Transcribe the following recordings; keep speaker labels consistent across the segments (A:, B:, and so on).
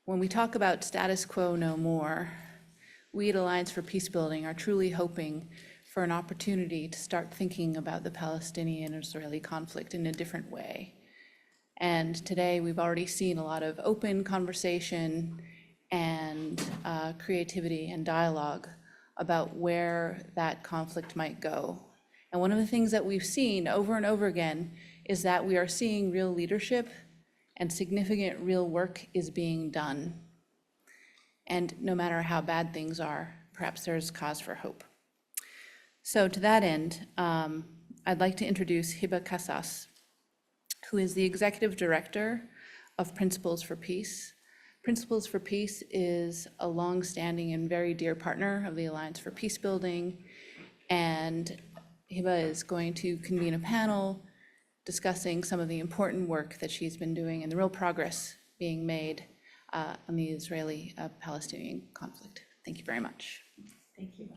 A: When we talk about status quo no more, we at Alliance for Peacebuilding are truly hoping for an opportunity to start thinking about the Palestinian and Israeli conflict in a different way. And today we've already seen a lot of open conversation and creativity and dialogue about where that conflict might go. And one of the things that we've seen over and over again is that we are seeing real leadership and significant real work is being done. And no matter how bad things are, perhaps there's cause for hope. So to that end, I'd like to introduce Hiba Kassas, who is the Executive Director of Principles for Peace. Principles for Peace is a long-standing and very dear partner of the Alliance for Peacebuilding, and Hiba is going to convene a panel discussing some of the important work that she's been doing and the real progress being made on the Israeli-Palestinian conflict. Thank you very much.
B: Thank you.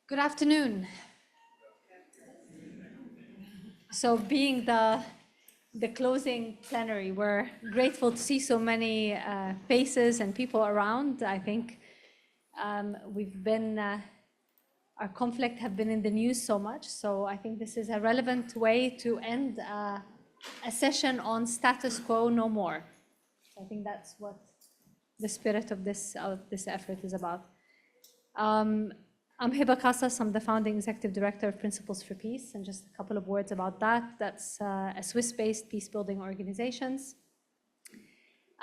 B: Good afternoon. So being the closing plenary, we're grateful to see so many faces and people around. I think our conflict have been in the news so much, so I think this is a relevant way to end a session on status quo no more. I think that's what the spirit of this effort is about. I'm Hiba Kassas. I'm the founding executive director of Principles for Peace, and just a couple of words about that. That's a Swiss-based peace-building organizations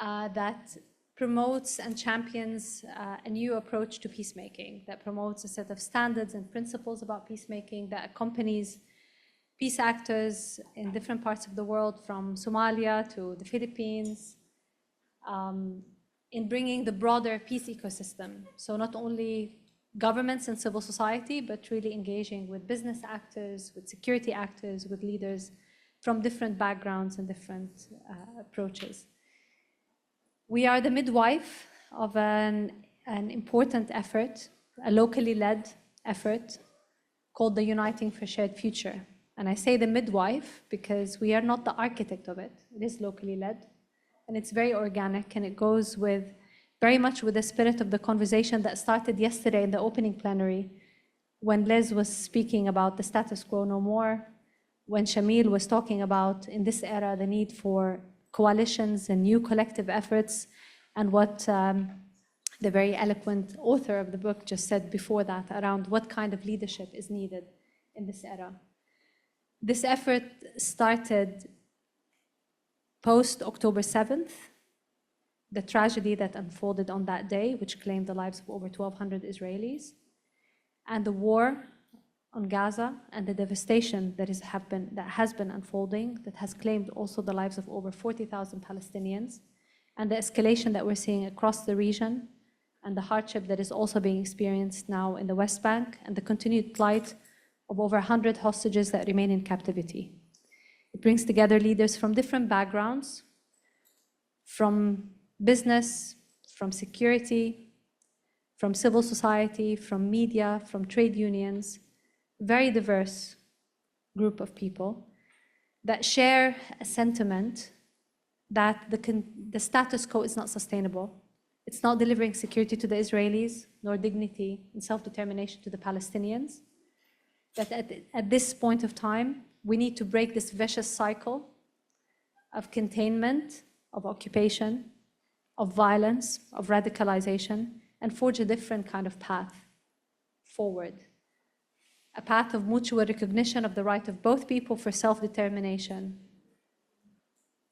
B: that promotes and champions a new approach to peacemaking, that promotes a set of standards and principles about peacemaking, that accompanies peace actors in different parts of the world, from Somalia to the Philippines, in bringing the broader peace ecosystem. So not only governments and civil society, but really engaging with business actors, with security actors, with leaders from different backgrounds and different approaches. We are the midwife of an important effort, a locally led effort called the Uniting for Shared Future. And I say the midwife because we are not the architect of it. It is locally led, and it's very organic, and it goes very much with the spirit of the conversation that started yesterday in the opening plenary, when Liz was speaking about the status quo no more, when Shamil was talking about, in this era, the need for coalitions and new collective efforts, and what the very eloquent author of the book just said before that, around what kind of leadership is needed in this era. This effort started post-October 7th, the tragedy that unfolded on that day, which claimed the lives of over 1,200 Israelis, and the war on Gaza and the devastation that has been unfolding, that has claimed also the lives of over 40,000 Palestinians, and the escalation that we're seeing across the region, and the hardship that is also being experienced now in the West Bank, and the continued plight of over 100 hostages that remain in captivity. It brings together leaders from different backgrounds, from business, from security, from civil society, from media, from trade unions, very diverse group of people that share a sentiment that the status quo is not sustainable. It's not delivering security to the Israelis, nor dignity and self-determination to the Palestinians. That at this point of time, we need to break this vicious cycle of containment, of occupation, of violence, of radicalization, and forge a different kind of path forward. A path of mutual recognition of the right of both people for self-determination,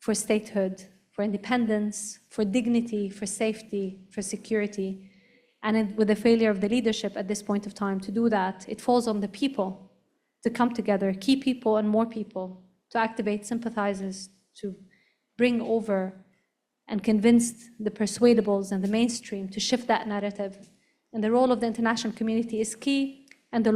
B: for statehood, for independence, for dignity, for safety, for security. And with the failure of the leadership at this point of time to do that, it falls on the people to come together, key people and more people, to activate sympathizers, to bring over and convince the persuadables and the mainstream to shift that narrative. And the role of the international community is key, and the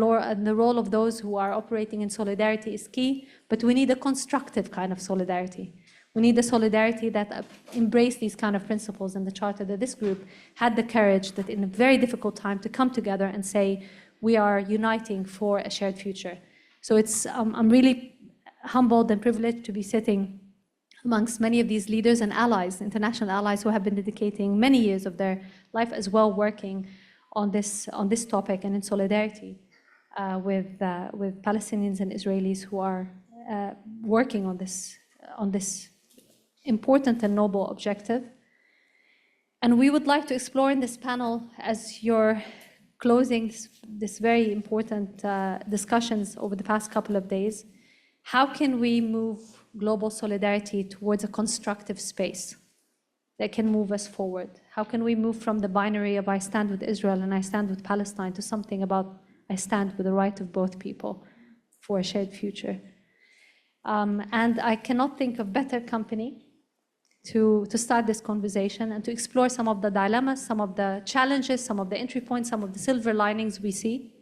B: role of those who are operating in solidarity is key, but we need a constructive kind of solidarity. We need the solidarity that embrace these kind of principles in the charter, that this group had the courage that in a very difficult time to come together and say, we are uniting for a shared future. So it's, I'm really humbled and privileged to be sitting amongst many of these leaders and allies, international allies, who have been dedicating many years of their life as well working on this topic and in solidarity with Palestinians and Israelis who are working on this important and noble objective. And we would like to explore in this panel, as you're closing this very important discussions over the past couple of days, how can we move global solidarity towards a constructive space that can move us forward? How can we move from the binary of I stand with Israel and I stand with Palestine to something about I stand with the right of both people for a shared future? And I cannot think of better company to start this conversation and to explore some of the dilemmas, some of the challenges, some of the entry points, some of the silver linings we see,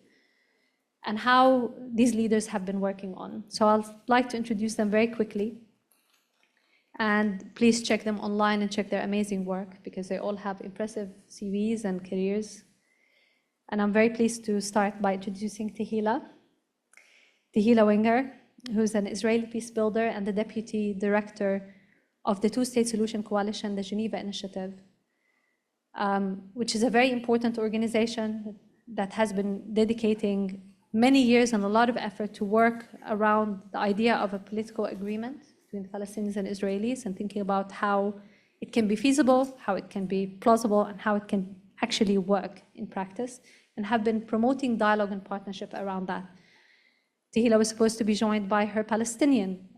B: and how these leaders have been working on. So I'd like to introduce them very quickly. And please check them online and check their amazing work, because they all have impressive CVs and careers. And I'm very pleased to start by introducing Tehila Winger, who's an Israeli peace builder and the deputy director of the Two-State Solution Coalition, the Geneva Initiative, which is a very important organization that has been dedicating many years and a lot of effort to work around the idea of a political agreement between the Palestinians and Israelis, and thinking about how it can be feasible, how it can be plausible, and how it can actually work in practice, and have been promoting dialogue and partnership around that. Tehila was supposed to be joined by her Palestinian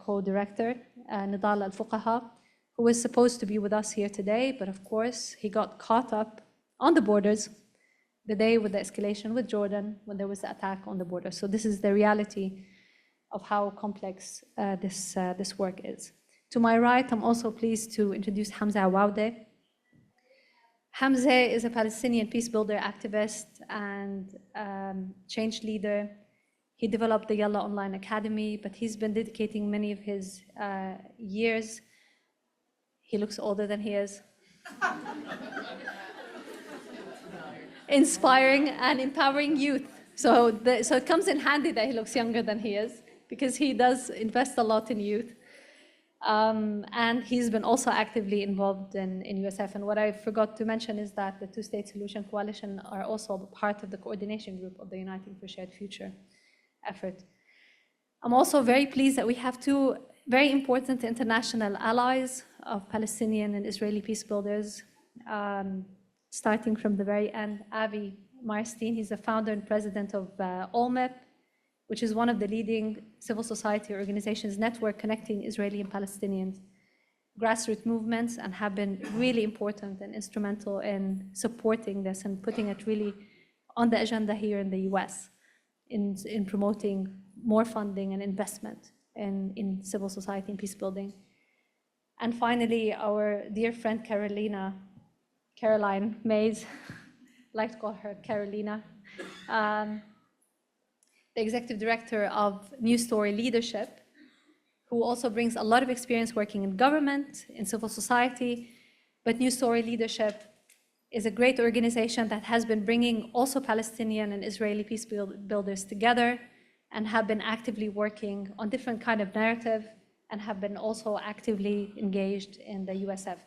B: co-director, Nidal Al-Fuqaha, who was supposed to be with us here today, but of course he got caught up on the borders the day with the escalation with Jordan, when there was the attack on the border. So this is the reality of how complex this work is. To my right, I'm also pleased to introduce Hamza Awawdeh. Hamza is a Palestinian peace builder, activist, and change leader. He developed the Yalla Online Academy, but he's been dedicating many of his years. He looks older than he is. Inspiring and empowering youth. So it comes in handy that he looks younger than he is, because he does invest a lot in youth. And he's been also actively involved in USF. And what I forgot to mention is that the Two-State Solution Coalition are also part of the coordination group of the Uniting for Shared Future effort. I'm also very pleased that we have two very important international allies of Palestinian and Israeli peace builders, starting from the very end. Avi Marstein, he's the founder and president of OLMEP, which is one of the leading civil society organizations network connecting Israeli and Palestinian grassroots movements, and have been really important and instrumental in supporting this and putting it really on the agenda here in the US in promoting more funding and investment in civil society and peace building. And finally, our dear friend Caroline Mays, I like to call her Carolina, the executive director of New Story Leadership, who also brings a lot of experience working in government, in civil society. But New Story Leadership is a great organization that has been bringing also Palestinian and Israeli peace builders together, and have been actively working on different kind of narrative, and have been also actively engaged in the USF.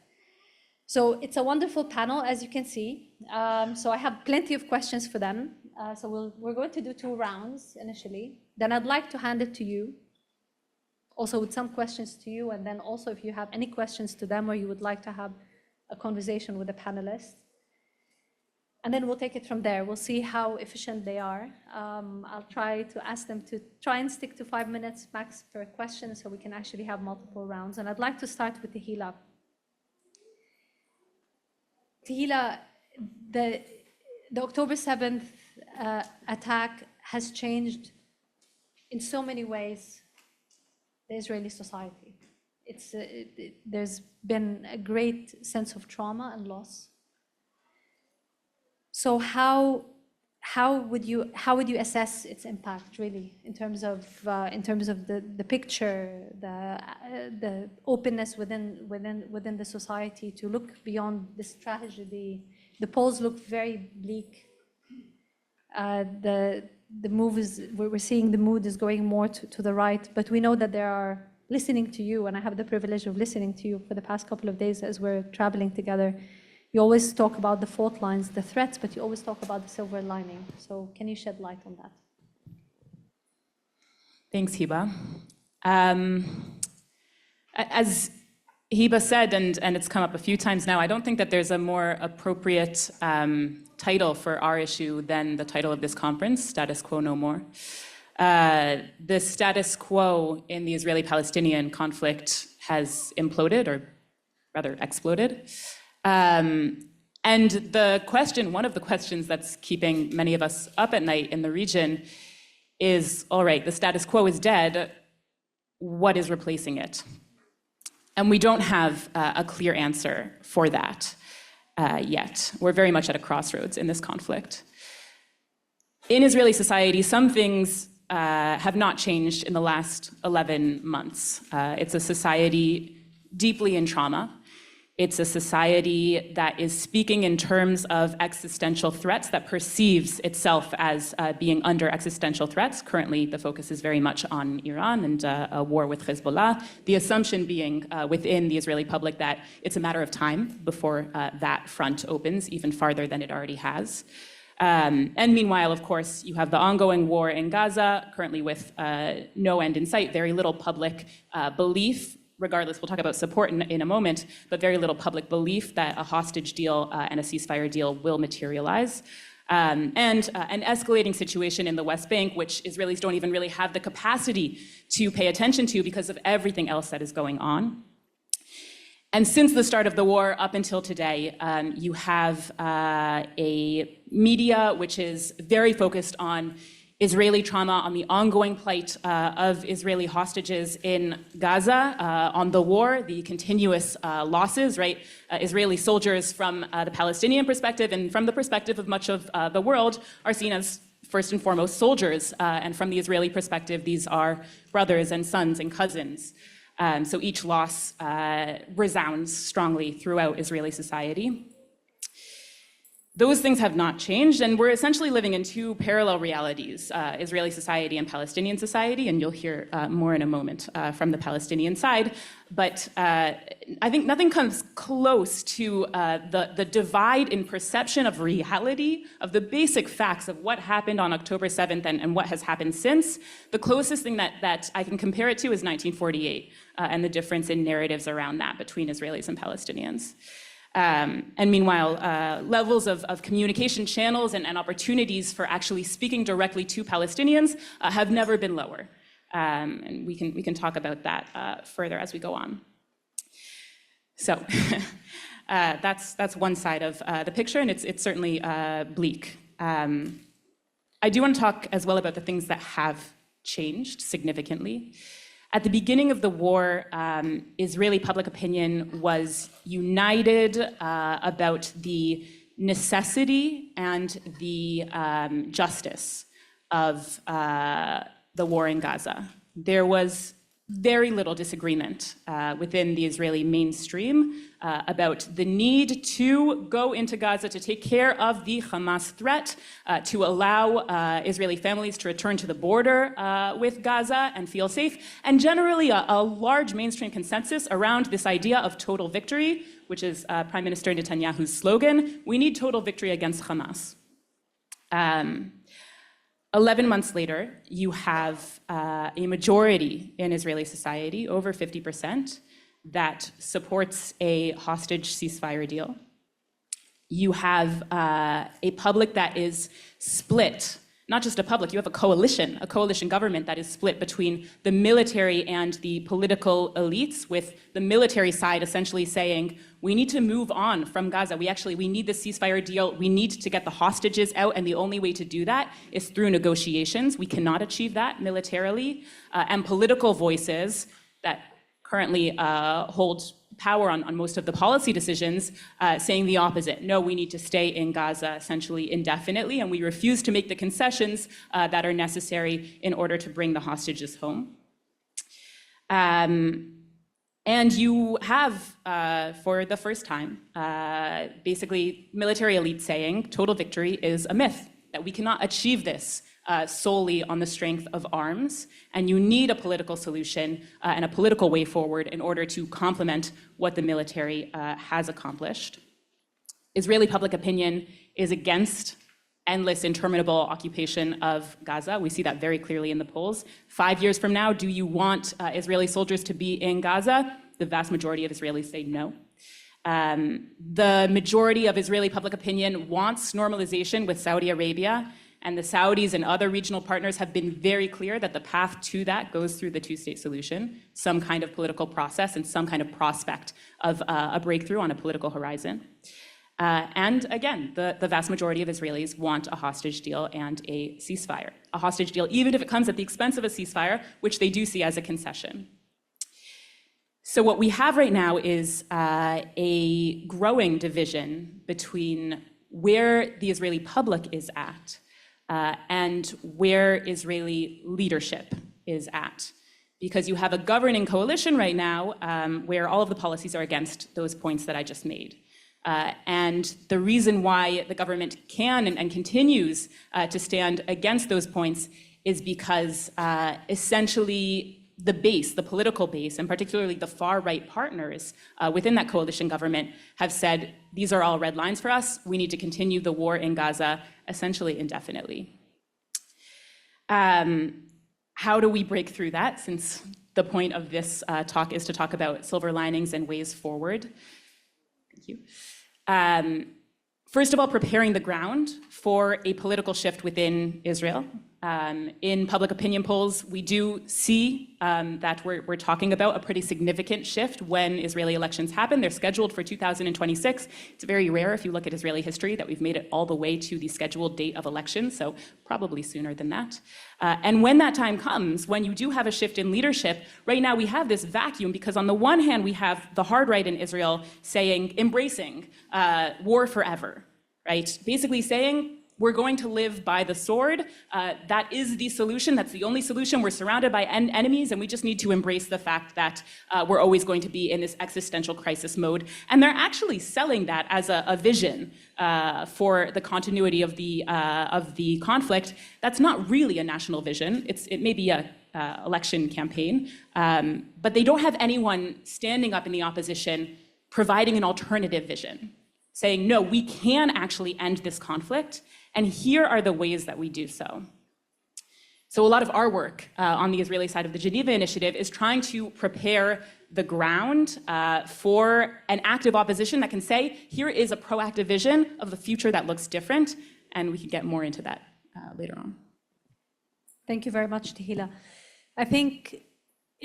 B: So it's a wonderful panel, as you can see. So I have plenty of questions for them. So we're going to do 2 rounds initially. Then I'd like to hand it to you, also with some questions to you, and then also if you have any questions to them, or you would like to have a conversation with the panelists. And then we'll take it from there. We'll see how efficient they are. I'll try to ask them to try and stick to 5 minutes max per question, so we can actually have multiple rounds. And I'd like to start with Tehila. Tehila, the October 7th attack has changed in so many ways the Israeli society. There's been a great sense of trauma and loss. So how how would you assess its impact really in terms of the picture, the openness within the society to look beyond this tragedy? The polls look very bleak. The move is, we're seeing the mood is going more to the right, but we know that there are, listening to you, and I have the privilege of listening to you for the past couple of days as we're traveling together. You always talk about the fault lines, the threats, but you always talk about the silver lining. So can you shed light on that?
C: Thanks, Hiba. As Hiba said, and it's come up a few times now, I don't think that there's a more appropriate title for our issue than the title of this conference, Status Quo No More. The status quo in the Israeli-Palestinian conflict has imploded, or rather exploded. And the question, one of the questions that's keeping many of us up at night in the region is, all right, the status quo is dead, what is replacing it? And we don't have a clear answer for that yet. We're very much at a crossroads in this conflict. In Israeli society, some things have not changed in the last 11 months. It's a society deeply in trauma. It's a society that is speaking in terms of existential threats, that perceives itself as being under existential threats. Currently, the focus is very much on Iran and a war with Hezbollah. The assumption being within the Israeli public that it's a matter of time before that front opens even farther than it already has. And meanwhile, of course, you have the ongoing war in Gaza, currently with no end in sight, very little public belief. Regardless, we'll talk about support in a moment, but very little public belief that a hostage deal and a ceasefire deal will materialize. And an escalating situation in the West Bank, which Israelis don't even really have the capacity to pay attention to because of everything else that is going on. And since the start of the war up until today, you have a media which is very focused on Israeli trauma, on the ongoing plight of Israeli hostages in Gaza, on the war, the continuous losses, right? Israeli soldiers from the Palestinian perspective and from the perspective of much of the world are seen as first and foremost soldiers. And from the Israeli perspective, these are brothers and sons and cousins. So each loss resounds strongly throughout Israeli society. Those things have not changed, and we're essentially living in two parallel realities, Israeli society and Palestinian society, and you'll hear more in a moment from the Palestinian side. But I think nothing comes close to the divide in perception of reality, of the basic facts of what happened on October 7th and what has happened since. The closest thing that I can compare it to is 1948 and the difference in narratives around that between Israelis and Palestinians. And meanwhile, levels of communication channels and opportunities for actually speaking directly to Palestinians have never been lower. And we can talk about that further as we go on. So that's one side of the picture, and it's certainly bleak. I do want to talk as well about the things that have changed significantly. At the beginning of the war, Israeli public opinion was united about the necessity and the justice of the war in Gaza. There was very little disagreement within the Israeli mainstream about the need to go into Gaza to take care of the Hamas threat, to allow Israeli families to return to the border with Gaza and feel safe, and generally a large mainstream consensus around this idea of total victory, which is Prime Minister Netanyahu's slogan: we need total victory against Hamas. 11 months later, you have a majority in Israeli society, over 50%, that supports a hostage ceasefire deal. You have a public that is split, not just a public, you have a coalition government that is split between the military and the political elites, with the military side essentially saying, we need to move on from Gaza. We need the ceasefire deal. We need to get the hostages out, and the only way to do that is through negotiations. We cannot achieve that militarily. And political voices that currently hold power on most of the policy decisions, saying the opposite. No, we need to stay in Gaza essentially indefinitely, and we refuse to make the concessions that are necessary in order to bring the hostages home. And you have, for the first time, basically military elite saying total victory is a myth, that we cannot achieve this solely on the strength of arms, and you need a political solution and a political way forward in order to complement what the military has accomplished. Israeli public opinion is against endless, interminable occupation of Gaza. We see that very clearly in the polls. 5 years from now, do you want Israeli soldiers to be in Gaza? The vast majority of Israelis say no. The majority of Israeli public opinion wants normalization with Saudi Arabia, and the Saudis and other regional partners have been very clear that the path to that goes through the two-state solution, some kind of political process and some kind of prospect of a breakthrough on a political horizon. And again, the vast majority of Israelis want a hostage deal and a ceasefire. A hostage deal, even if it comes at the expense of a ceasefire, which they do see as a concession. So what we have right now is a growing division between where the Israeli public is at and where Israeli leadership is at. Because you have a governing coalition right now where all of the policies are against those points that I just made. And the reason why the government can and continues to stand against those points is because essentially the base, the political base, and particularly the far-right partners within that coalition government have said, these are all red lines for us. We need to continue the war in Gaza essentially indefinitely. How do we break through that, since the point of this talk is to talk about silver linings and ways forward? Thank you. First of all, preparing the ground for a political shift within Israel. In public opinion polls, we do see that we're talking about a pretty significant shift when Israeli elections happen. They're scheduled for 2026. It's very rare, if you look at Israeli history, that we've made it all the way to the scheduled date of election, so probably sooner than that. And when that time comes, when you do have a shift in leadership, right now we have this vacuum because on the one hand, we have the hard right in Israel saying, embracing war forever, right? Basically saying, we're going to live by the sword. That is the solution. That's the only solution. We're surrounded by enemies, and we just need to embrace the fact that we're always going to be in this existential crisis mode. And they're actually selling that as a vision for the continuity of the conflict. That's not really a national vision. It may be a election campaign, but they don't have anyone standing up in the opposition providing an alternative vision, saying, no, we can actually end this conflict, and here are the ways that we do so. So a lot of our work on the Israeli side of the Geneva Initiative is trying to prepare the ground for an active opposition that can say, here is a proactive vision of the future that looks different, and we can get more into that later on.
B: Thank you very much, Tehila. I think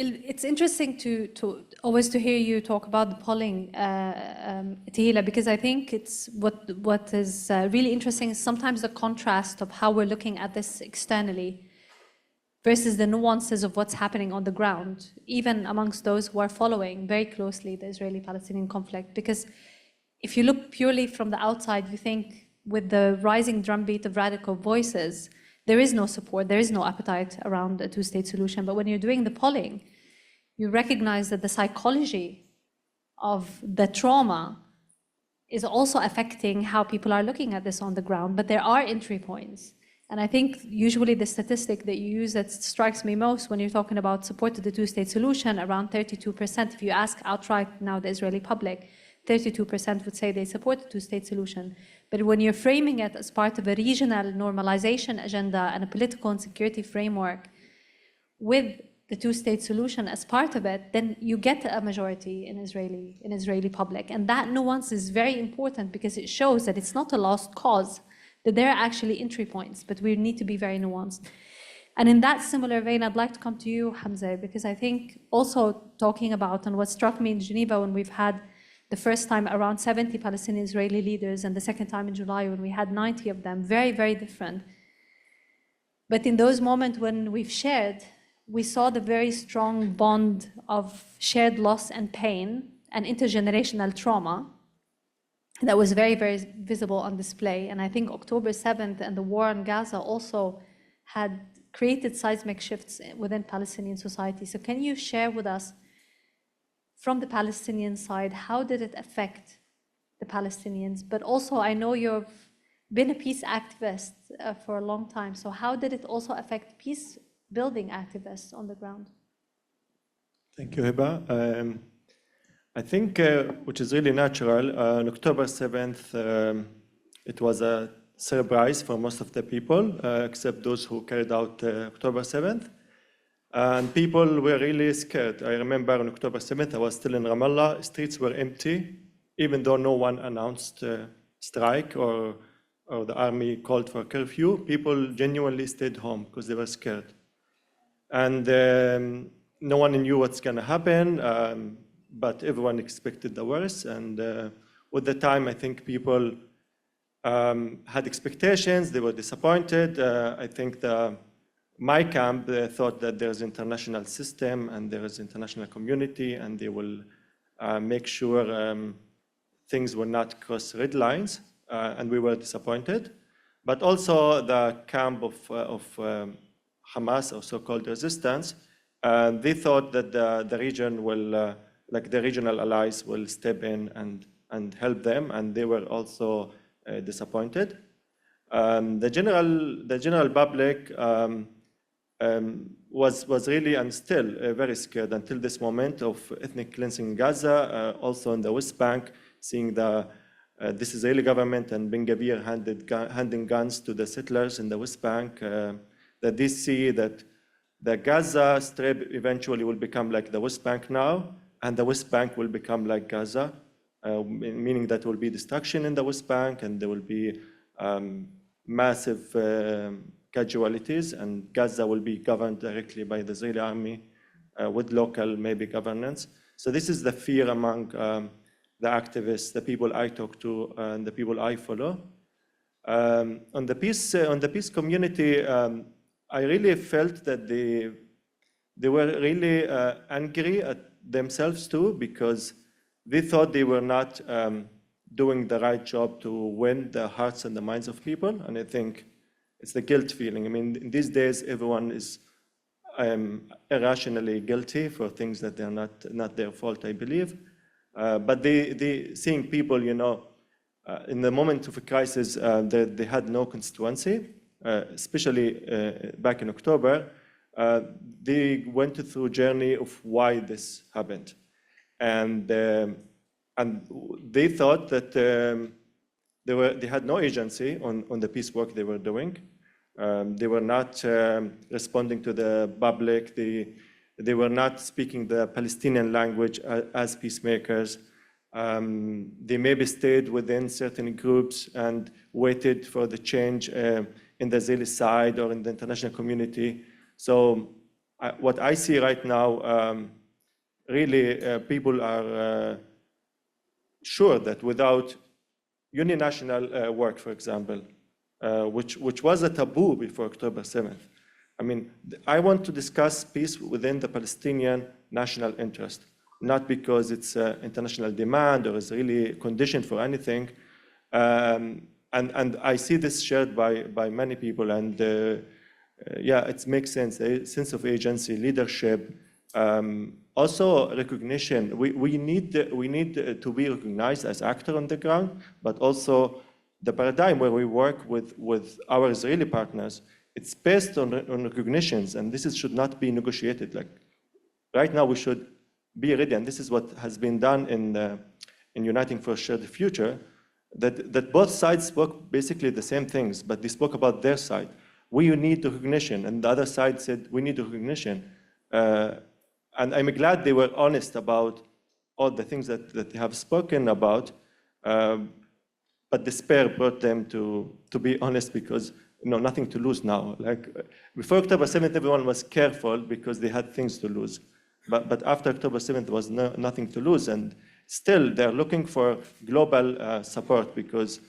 B: it's interesting to always to hear you talk about the polling, Tehila, because I think it's what is really interesting is sometimes the contrast of how we're looking at this externally versus the nuances of what's happening on the ground, even amongst those who are following very closely the Israeli-Palestinian conflict. Because if you look purely from the outside, you think with the rising drumbeat of radical voices, there is no support, there is no appetite around a two-state solution. But when you're doing the polling, you recognize that the psychology of the trauma is also affecting how people are looking at this on the ground. But there are entry points. And I think usually the statistic that you use that strikes me most when you're talking about support to the two-state solution, around 32%. If you ask outright now the Israeli public, 32% would say they support the two-state solution. But when you're framing it as part of a regional normalization agenda and a political and security framework with the two-state solution as part of it, then you get a majority in Israeli public. And that nuance is very important because it shows that it's not a lost cause, that there are actually entry points, but we need to be very nuanced. And in that similar vein, I'd like to come to you, Hamza, because I think also talking about, and what struck me in Geneva when we've had the first time around 70 Palestinian Israeli leaders, and the second time in July when we had 90 of them, very, very different. But in those moments when we've shared, we saw the very strong bond of shared loss and pain an intergenerational trauma that was very, very visible on display. And I think October 7th and the war in Gaza also had created seismic shifts within Palestinian society. So can you share with us, from the Palestinian side, how did it affect the Palestinians? But also, I know you've been a peace activist for a long time. So how did it also affect peace building activists on the ground?
D: Thank you, Hiba. I think, which is really natural, on October 7th, it was a surprise for most of the people, except those who carried out October 7th. And people were really scared. I remember on October 7th, I was still in Ramallah, streets were empty, even though no one announced strike or the army called for curfew. People genuinely stayed home because they were scared. And no one knew what's going to happen, but everyone expected the worst. And with the time, I think people had expectations, they were disappointed. I think my camp thought that there's an international system and there is international community and they will make sure things will not cross red lines, and we were disappointed. But also the camp of Hamas, or so-called resistance, they thought that the region will, like the regional allies will step in and help them, and they were also disappointed. The general public was really and still very scared until this moment of ethnic cleansing in Gaza, also in the West Bank, seeing this Israeli government and Ben Gvir handing guns to the settlers in the West Bank, that they see that the Gaza Strip eventually will become like the West Bank now, and the West Bank will become like Gaza, meaning that there will be destruction in the West Bank and there will be massive casualties, and Gaza will be governed directly by the Israeli army with local maybe governance. So this is the fear among the activists, the people I talk to, and the people I follow. On the peace community, I really felt that they were really angry at themselves too, because they thought they were not doing the right job to win the hearts and the minds of people. And I think it's the guilt feeling. I mean, in these days, everyone is irrationally guilty for things that they're not their fault, I believe. But they seeing people, you know, in the moment of a crisis, they had no constituency, especially back in October. They went through a journey of why this happened. And they thought that they had no agency on the peace work they were doing. They were not responding to the public. They were not speaking the Palestinian language as peacemakers. They maybe stayed within certain groups and waited for the change in the Israeli side or in the international community. So what I see right now, really people are sure that without uninational work, for example, which was a taboo before October 7th. I mean, I want to discuss peace within the Palestinian national interest, not because it's international demand or is really conditioned for anything. And I see this shared by many people, and yeah, it makes sense, a sense of agency, leadership, also recognition. We need to be recognized as actor on the ground, but also the paradigm where we work with our Israeli partners, it's based on recognitions, and this should not be negotiated. Like right now, we should be ready, and this is what has been done in Uniting for a Shared Future, that both sides spoke basically the same things, but they spoke about their side. We need recognition, and the other side said we need recognition. And I'm glad they were honest about all the things that they have spoken about, but despair brought them to be honest, because nothing to lose now. Like before October 7th, everyone was careful because they had things to lose. But after October 7th, there was nothing to lose, and still they're looking for global support, because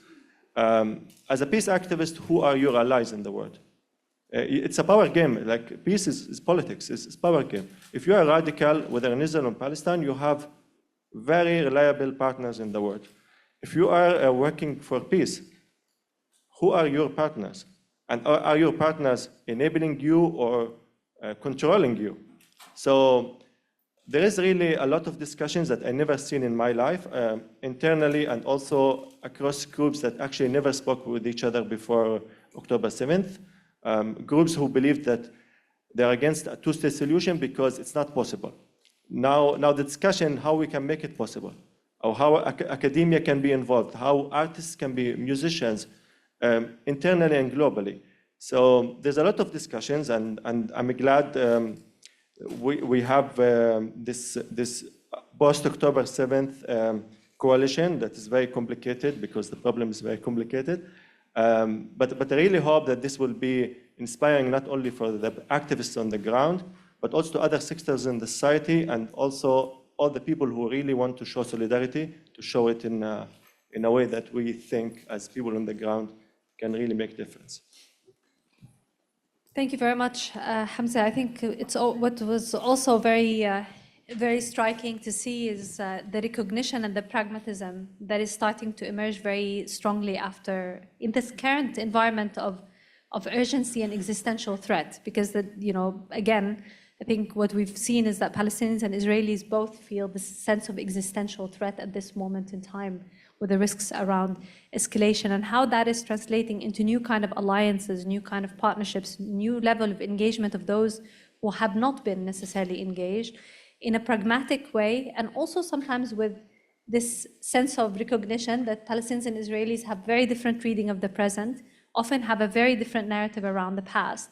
D: as a peace activist, who are your allies in the world? It's a power game. Like peace is politics. It's power game. If you are radical, whether in Israel or Palestine, you have very reliable partners in the world. If you are working for peace, who are your partners? And are your partners enabling you or controlling you? So there is really a lot of discussions that I never seen in my life, internally and also across groups that actually never spoke with each other before October 7th. Groups who believe that they're against a two-state solution because it's not possible. Now the discussion how we can make it possible, or how academia can be involved, how artists can be musicians, internally and globally. So there's a lot of discussions, and I'm glad we have this post-October 7th coalition that is very complicated because the problem is very complicated. But I really hope that this will be inspiring not only for the activists on the ground, but also to other sectors in the society, and also all the people who really want to show solidarity, to show it in a way that we think as people on the ground can really make a difference.
B: Thank you very much, Hamza. I think what was also very striking to see is the recognition and the pragmatism that is starting to emerge very strongly in this current environment of urgency and existential threat. Because again, I think what we've seen is that Palestinians and Israelis both feel this sense of existential threat at this moment in time, with the risks around escalation, and how that is translating into new kind of alliances, new kind of partnerships, new level of engagement of those who have not been necessarily engaged in a pragmatic way, and also sometimes with this sense of recognition that Palestinians and Israelis have very different reading of the present, often have a very different narrative around the past.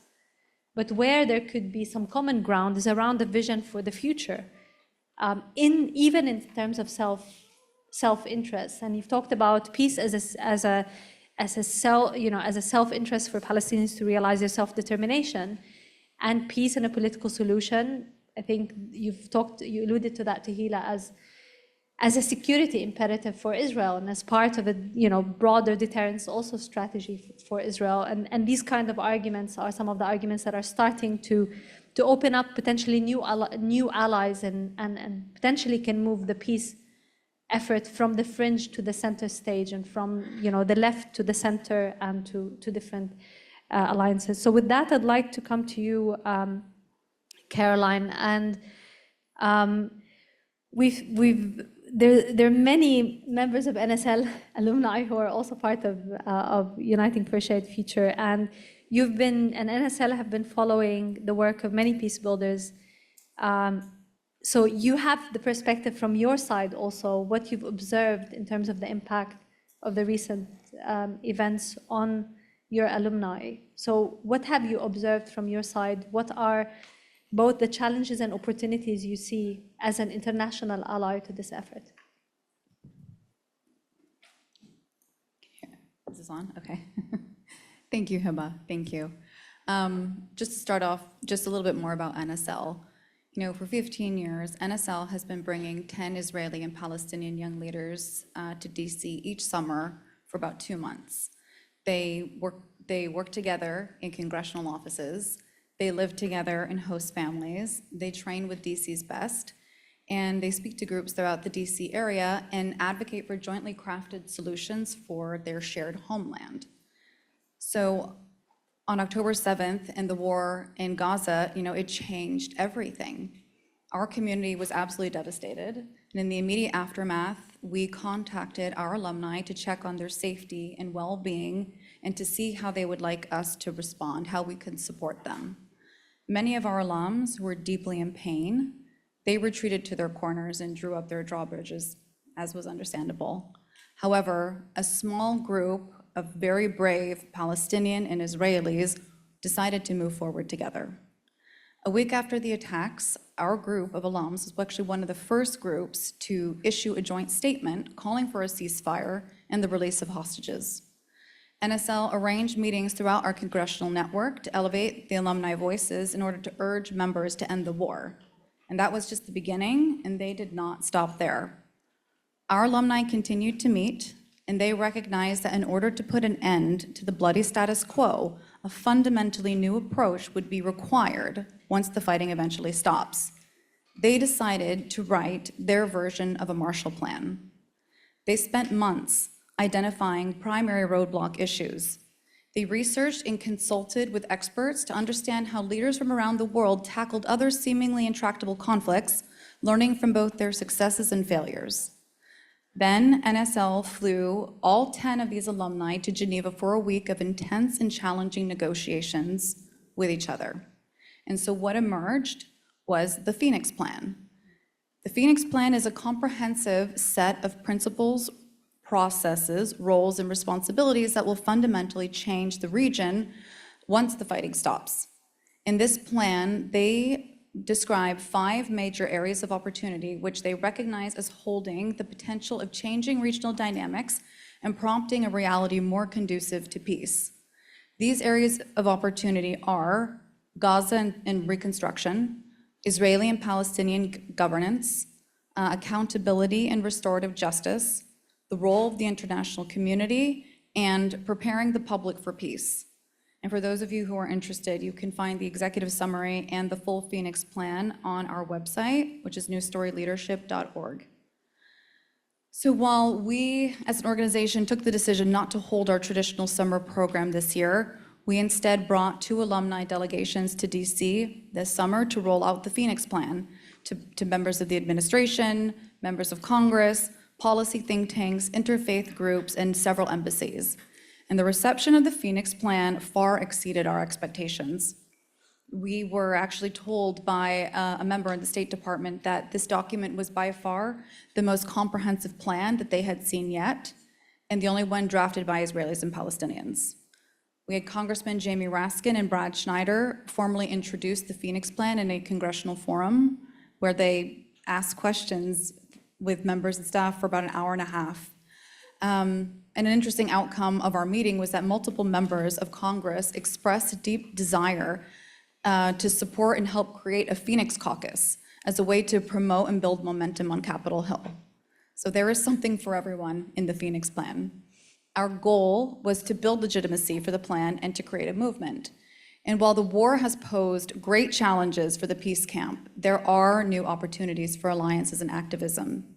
B: But where there could be some common ground is around the vision for the future, even in terms of self-interest. And you've talked about peace as a self-interest for Palestinians to realize their self-determination, and peace and a political solution. I think you alluded to that, Tehila, as a security imperative for Israel, and as part of a broader deterrence also strategy for Israel. And these kind of arguments are some of the arguments that are starting to open up potentially new allies, and potentially can move the peace effort from the fringe to the center stage, and from the left to the center, and to different alliances. So with that, I'd like to come to you, Caroline, and there are many members of NSL alumni who are also part of Uniting for a Shared Future, and NSL have been following the work of many peace builders. So you have the perspective from your side also, what you've observed in terms of the impact of the recent events on your alumni. So what have you observed from your side? What are both the challenges and opportunities you see as an international ally to this effort?
E: Is this on? Okay. Thank you, Hiba. Thank you. Just to start off, just a little bit more about NSL. For 15 years, NSL has been bringing 10 Israeli and Palestinian young leaders to DC each summer for about 2 months. They work together in congressional offices. They live together in host families. They train with DC's best, and they speak to groups throughout the DC area and advocate for jointly crafted solutions for their shared homeland. So on October 7th and the war in Gaza, it changed everything. Our community was absolutely devastated. And in the immediate aftermath, we contacted our alumni to check on their safety and well-being, and to see how they would like us to respond, how we could support them. Many of our alums were deeply in pain. They retreated to their corners and drew up their drawbridges, as was understandable. However, a small group of very brave Palestinian and Israelis decided to move forward together. A week after the attacks, our group of alums was actually one of the first groups to issue a joint statement calling for a ceasefire and the release of hostages. NSL arranged meetings throughout our congressional network to elevate the alumni voices in order to urge members to end the war. And that was just the beginning, and they did not stop there. Our alumni continued to meet, and they recognized that in order to put an end to the bloody status quo, a fundamentally new approach would be required once the fighting eventually stops. they decided to write their version of a Marshall Plan. They spent months identifying primary roadblock issues. They researched and consulted with experts to understand how leaders from around the world tackled other seemingly intractable conflicts, learning from both their successes and failures. Then NSL flew all 10 of these alumni to Geneva for a week of intense and challenging negotiations with each other. And so what emerged was the Phoenix Plan. The Phoenix Plan is a comprehensive set of principles, processes, roles, and responsibilities that will fundamentally change the region once the fighting stops. In this plan, they describe 5 major areas of opportunity which they recognize as holding the potential of changing regional dynamics and prompting a reality more conducive to peace. These areas of opportunity are Gaza and reconstruction, Israeli and Palestinian governance, accountability and restorative justice, the role of the international community, and preparing the public for peace. And for those of you who are interested, you can find the executive summary and the full Phoenix Plan on our website, which is newstoryleadership.org. So while we, as an organization, took the decision not to hold our traditional summer program this year, we instead brought 2 alumni delegations to DC this summer to roll out the Phoenix Plan to members of the administration, members of Congress, policy think tanks, interfaith groups, and several embassies. And the reception of the Phoenix Plan far exceeded our expectations. We were actually told by a member in the State Department that this document was by far the most comprehensive plan that they had seen yet, and the only one drafted by Israelis and Palestinians. We had Congressman Jamie Raskin and Brad Schneider formally introduce the Phoenix Plan in a congressional forum where they asked questions with members and staff for about an hour and a half. And an interesting outcome of our meeting was that multiple members of Congress expressed a deep desire to support and help create a Phoenix Caucus as a way to promote and build momentum on Capitol Hill. So there is something for everyone in the Phoenix Plan. Our goal was to build legitimacy for the plan and to create a movement. And while the war has posed great challenges for the peace camp, there are new opportunities for alliances and activism.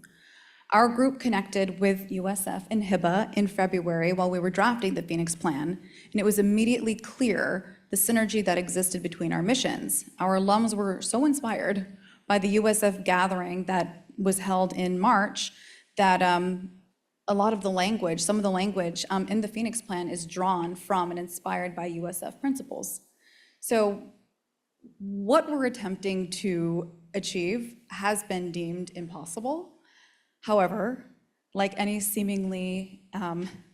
E: Our group connected with USF and HIBA in February while we were drafting the Phoenix Plan, and it was immediately clear the synergy that existed between our missions. Our alums were so inspired by the USF gathering that was held in March that a lot of the language, some of the language in the Phoenix Plan is drawn from and inspired by USF principles. So what we're attempting to achieve has been deemed impossible. However, like any seemingly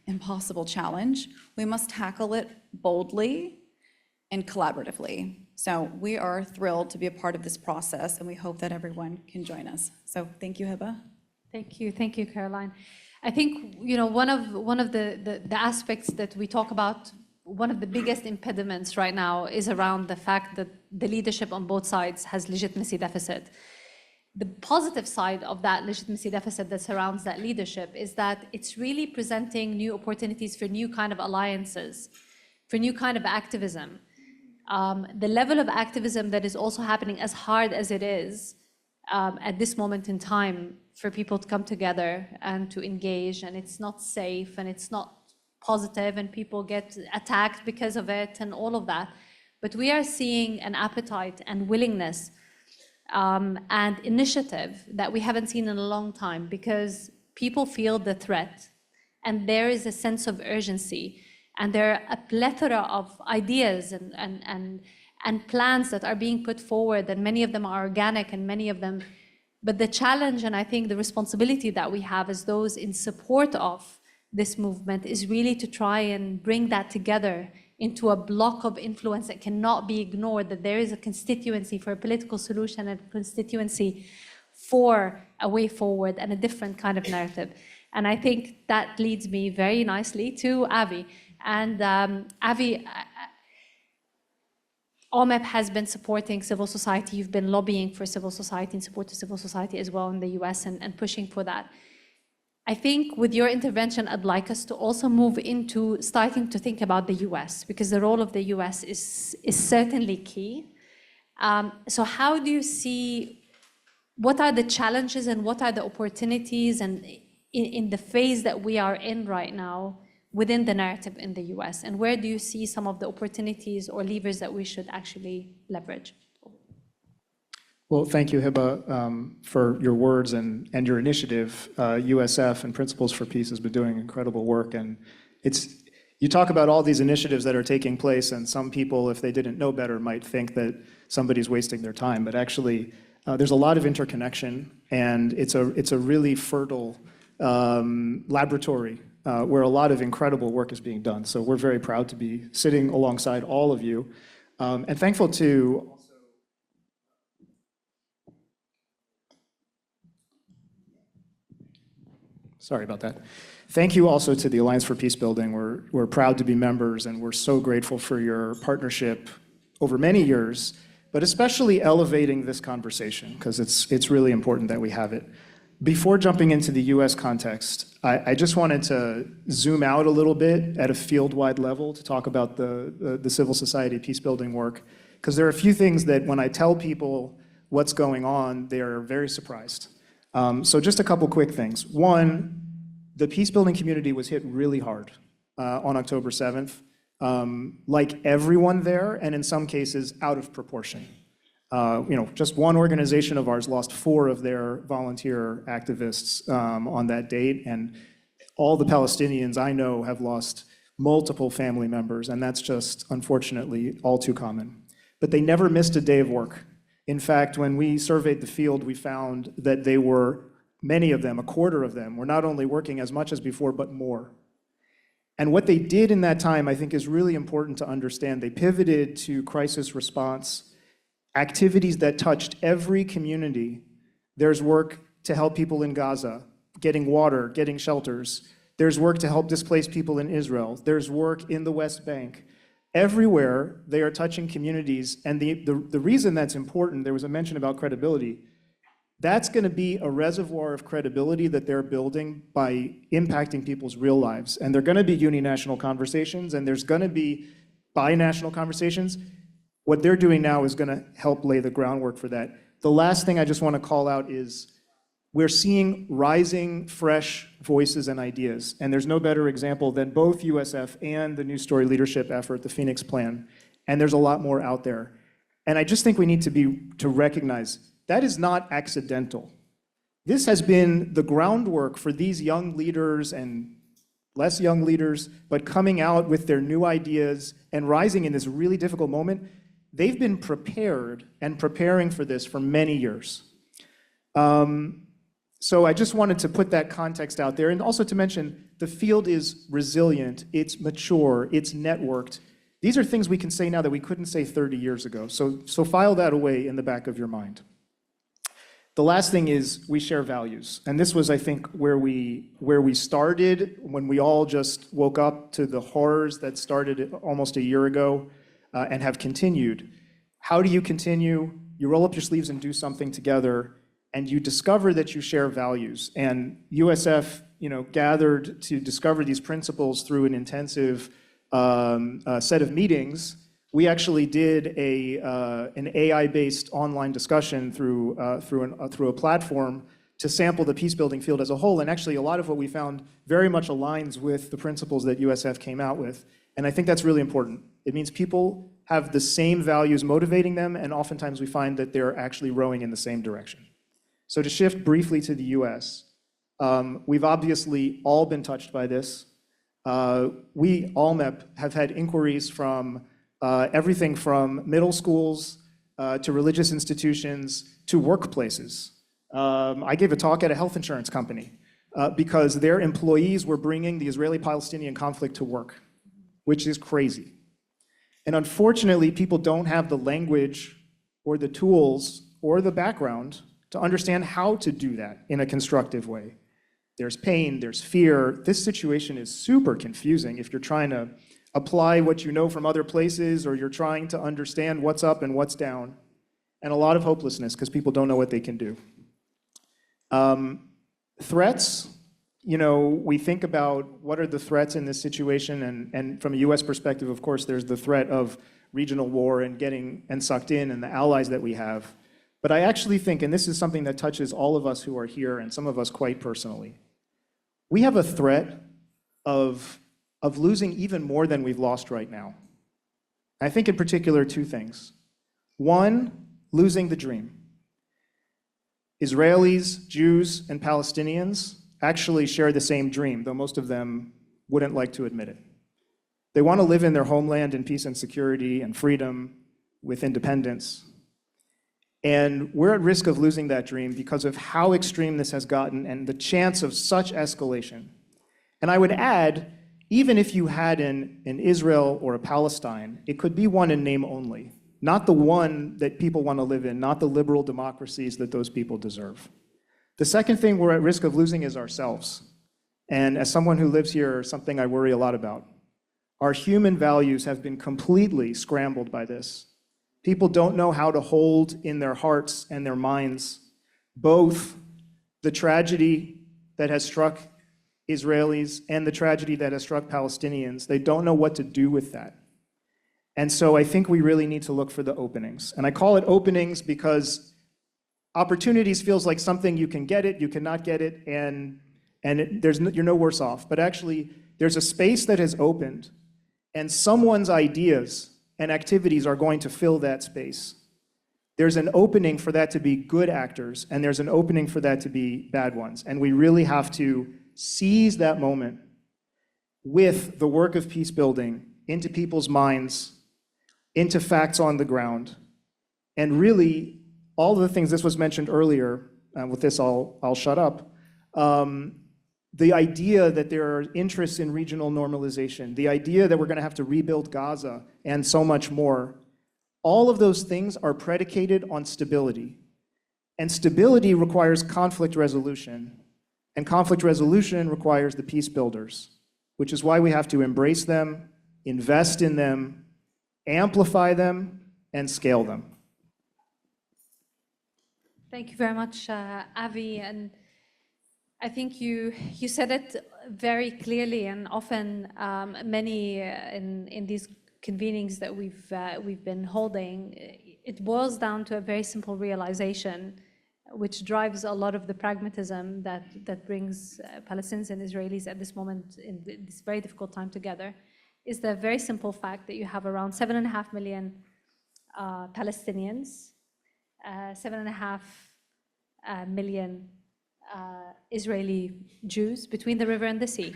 E: impossible challenge, we must tackle it boldly and collaboratively. So we are thrilled to be a part of this process, and we hope that everyone can join us. So thank you, Hiba.
B: Thank you, Caroline. I think, you know, one of the aspects that we talk about, one of the biggest impediments right now is around the fact that the leadership on both sides has legitimacy deficit. The positive side of that legitimacy deficit that surrounds that leadership is that it's really presenting new opportunities for new kind of alliances, for new kind of activism. The level of activism that is also happening, as hard as it is at this moment in time, for people to come together and to engage, and it's not safe and it's not positive and people get attacked because of it and all of that. But we are seeing an appetite and willingness and initiative that we haven't seen in a long time, because people feel the threat and there is a sense of urgency, and there are a plethora of ideas and plans that are being put forward, and many of them are organic and many of them. But the challenge, and I think the responsibility that we have as those in support of this movement, is really to try and bring that together into a block of influence that cannot be ignored, that there is a constituency for a political solution and a constituency for a way forward and a different kind of narrative. And I think that leads me very nicely to Avi. And Avi, OMEP has been supporting civil society. You've been lobbying for civil society and support to civil society as well in the US and pushing for that. I think with your intervention, I'd like us to also move into starting to think about the US, because the role of the US is certainly key. So how do you see what are the challenges and what are the opportunities and in the phase that we are in right now within the narrative in the US? And where do you see some of the opportunities or levers that we should actually leverage?
F: Well, thank you, Hiba, for your words and your initiative. USF and Principles for Peace has been doing incredible work. And you talk about all these initiatives that are taking place, and some people, if they didn't know better, might think that somebody's wasting their time. But actually, there's a lot of interconnection, and it's a really fertile laboratory where a lot of incredible work is being done. So we're very proud to be sitting alongside all of you, and thankful to sorry about that. Thank you also to the Alliance for Peace Building. We're proud to be members, and we're so grateful for your partnership over many years, but especially elevating this conversation, because it's really important that we have it. Before jumping into the US context, I just wanted to zoom out a little bit at a field-wide level to talk about the civil society peace building work, because there are a few things that when I tell people what's going on, they're very surprised. So just a couple quick things. One, the peace building community was hit really hard on October 7th, like everyone there, and in some cases out of proportion. Just one organization of ours lost 4 of their volunteer activists on that date, and all the Palestinians I know have lost multiple family members, and that's just unfortunately all too common. But they never missed a day of work. In fact, when we surveyed the field, we found that many of them, a quarter of them, were not only working as much as before, but more. And what they did in that time, I think, is really important to understand. They pivoted to crisis response, activities that touched every community. There's work to help people in Gaza, getting water, getting shelters. There's work to help displaced people in Israel. There's work in the West Bank. Everywhere, they are touching communities, and the reason that's important, there was a mention about credibility, that's going to be a reservoir of credibility that they're building by impacting people's real lives. And they're going to be uninational conversations, and there's going to be binational conversations. What they're doing now is going to help lay the groundwork for that. The last thing I just want to call out is we're seeing rising, fresh voices and ideas. And there's no better example than both USF and the New Story leadership effort, the Phoenix Plan. And there's a lot more out there. And I just think we need to recognize that is not accidental. This has been the groundwork for these young leaders and less young leaders, but coming out with their new ideas and rising in this really difficult moment. They've been prepared and preparing for this for many years. So I just wanted to put that context out there, and also to mention the field is resilient, it's mature, it's networked. These are things we can say now that we couldn't say 30 years ago. So file that away in the back of your mind. The last thing is we share values. And this was, I think, where we started when we all just woke up to the horrors that started almost a year ago and have continued. How do you continue? You roll up your sleeves and do something together, and you discover that you share values. And USF, gathered to discover these principles through an intensive set of meetings. We actually did an AI-based online discussion through a platform to sample the peace building field as a whole. And actually, a lot of what we found very much aligns with the principles that USF came out with. And I think that's really important. It means people have the same values motivating them, and oftentimes we find that they're actually rowing in the same direction. So to shift briefly to the US, we've obviously all been touched by this. We, ALMEP, have had inquiries from everything from middle schools to religious institutions to workplaces. I gave a talk at a health insurance company because their employees were bringing the Israeli-Palestinian conflict to work, which is crazy. And unfortunately, people don't have the language or the tools or the background to understand how to do that in a constructive way. There's pain, there's fear. This situation is super confusing if you're trying to apply what you know from other places, or you're trying to understand what's up and what's down, and a lot of hopelessness because people don't know what they can do. Threats, we think about what are the threats in this situation, and from a US perspective, of course, there's the threat of regional war and getting sucked in, and the allies that we have. But I actually think, and this is something that touches all of us who are here and some of us quite personally, we have a threat of losing even more than we've lost right now. I think in particular two things. One, losing the dream. Israelis, Jews, and Palestinians actually share the same dream, though most of them wouldn't like to admit it. They want to live in their homeland in peace and security and freedom with independence. And we're at risk of losing that dream because of how extreme this has gotten and the chance of such escalation. And I would add, even if you had an Israel or a Palestine, it could be one in name only, not the one that people want to live in, not the liberal democracies that those people deserve. The second thing we're at risk of losing is ourselves. And as someone who lives here, something I worry a lot about. Our human values have been completely scrambled by this. People don't know how to hold in their hearts and their minds both the tragedy that has struck Israelis and the tragedy that has struck Palestinians. They don't know what to do with that. And so I think we really need to look for the openings. And I call it openings because opportunities feels like something you can get it, you cannot get it, and you're no worse off. But actually, there's a space that has opened, and someone's ideas and activities are going to fill that space. There's an opening for that to be good actors, and there's an opening for that to be bad ones. And we really have to seize that moment with the work of peace building into people's minds, into facts on the ground, and really all of the things, this was mentioned earlier, and with this I'll shut up, the idea that there are interests in regional normalization, the idea that we're going to have to rebuild Gaza, and so much more, all of those things are predicated on stability. And stability requires conflict resolution. And conflict resolution requires the peace builders, which is why we have to embrace them, invest in them, amplify them, and scale them.
B: Thank you very much, Avi. And I think you said it very clearly, and often many in these convenings that we've been holding, it boils down to a very simple realization, which drives a lot of the pragmatism that brings Palestinians and Israelis at this moment in this very difficult time together, is the very simple fact that you have around 7.5 million Palestinians, 7.5 million Israeli Jews between the river and the sea.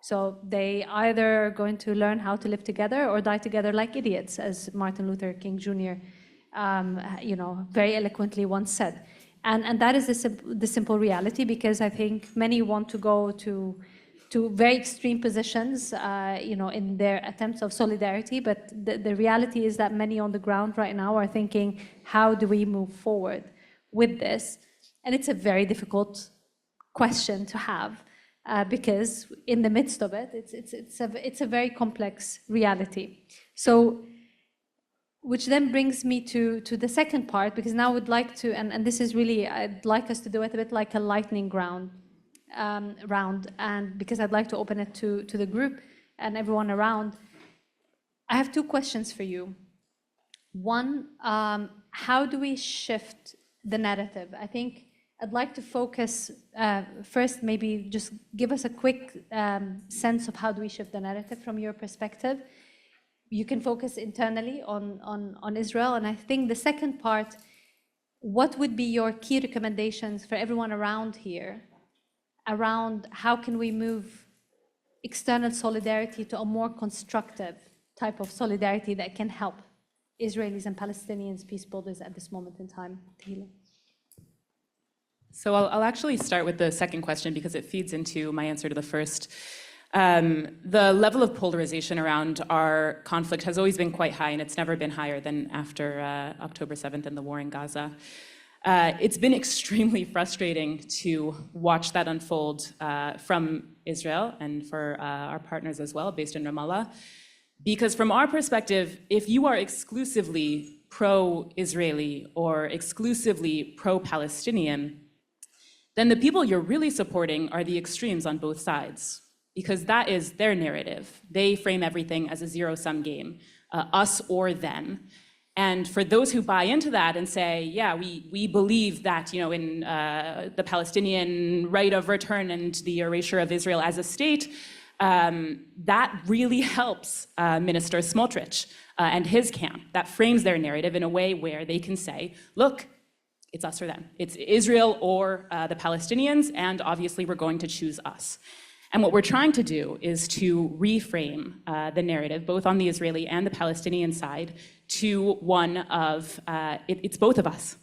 B: So they either are going to learn how to live together or die together like idiots, as Martin Luther King Jr. Very eloquently once said. And that is the simple reality, because I think many want to go to very extreme positions, in their attempts of solidarity. But the reality is that many on the ground right now are thinking, how do we move forward with this? And it's a very difficult question to have, because in the midst of it, it's a very complex reality. So, which then brings me to the second part, because now I would like to, and this is really, I'd like us to do it a bit like a lightning round, and because I'd like to open it to the group and everyone around. I have two questions for you. One, how do we shift the narrative? I think I'd like to focus first, maybe just give us a quick sense of how do we shift the narrative from your perspective. You can focus internally on Israel. And I think the second part, what would be your key recommendations for everyone around here around how can we move external solidarity to a more constructive type of solidarity that can help Israelis and Palestinians, peace builders at this moment in time? Tahila.
C: So I'll actually start with the second question because it feeds into my answer to the first. The level of polarization around our conflict has always been quite high, and it's never been higher than after October 7th and the war in Gaza. It's been extremely frustrating to watch that unfold from Israel and for our partners as well, based in Ramallah. Because from our perspective, if you are exclusively pro-Israeli or exclusively pro-Palestinian, then the people you're really supporting are the extremes on both sides, because that is their narrative. They frame everything as a zero-sum game, us or them. And for those who buy into that and say, yeah, we believe that, in the Palestinian right of return and the erasure of Israel as a state, that really helps Minister Smotrich and his camp. That frames their narrative in a way where they can say, look, it's us or them. It's Israel or the Palestinians, and obviously we're going to choose us. And what we're trying to do is to reframe the narrative, both on the Israeli and the Palestinian side, to one of, it's both of us.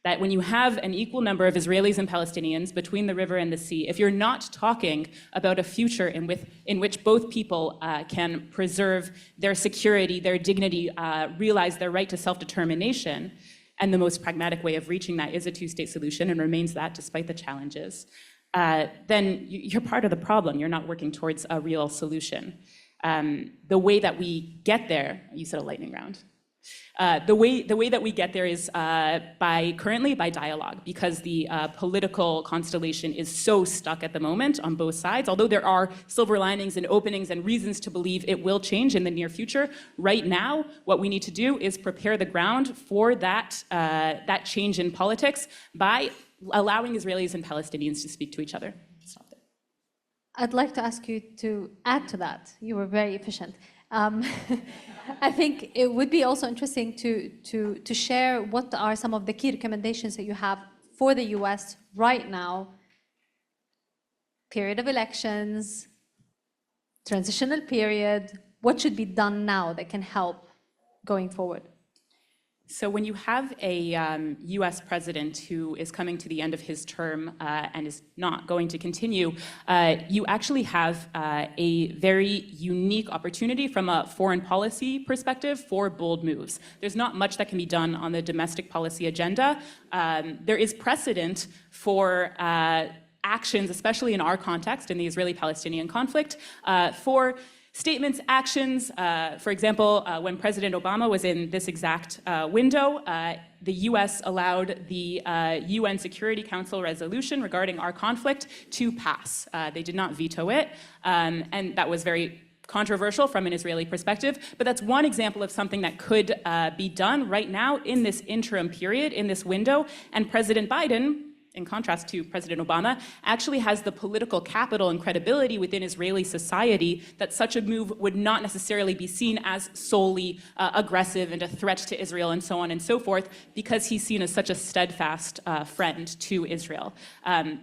C: That when you have an equal number of Israelis and Palestinians between the river and the sea, if you're not talking about a future in which both people can preserve their security, their dignity, realize their right to self-determination, and the most pragmatic way of reaching that is a two-state solution and remains that despite the challenges, then you're part of the problem. You're not working towards a real solution. The way that we get there, you said a lightning round. The way that we get there is currently by dialogue, because the political constellation is so stuck at the moment on both sides. Although there are silver linings and openings and reasons to believe it will change in the near future, right now what we need to do is prepare the ground for that change in politics by allowing Israelis and Palestinians to speak to each other. Stop there.
B: I'd like to ask you to add to that. You were very efficient. I think it would be also interesting to share what are some of the key recommendations that you have for the US right now, period of elections, transitional period, what should be done now that can help going forward?
C: So when you have a US president who is coming to the end of his term and is not going to continue, you actually have a very unique opportunity from a foreign policy perspective for bold moves. There's not much that can be done on the domestic policy agenda. There is precedent for actions, especially in our context, in the Israeli-Palestinian conflict, for statements, actions. For example, when President Obama was in this exact window, the US allowed the UN Security Council resolution regarding our conflict to pass. They did not veto it, and that was very controversial from an Israeli perspective, but that's one example of something that could be done right now in this interim period, in this window, and President Biden, in contrast to President Obama, actually has the political capital and credibility within Israeli society that such a move would not necessarily be seen as solely aggressive and a threat to Israel and so on and so forth, because he's seen as such a steadfast friend to Israel.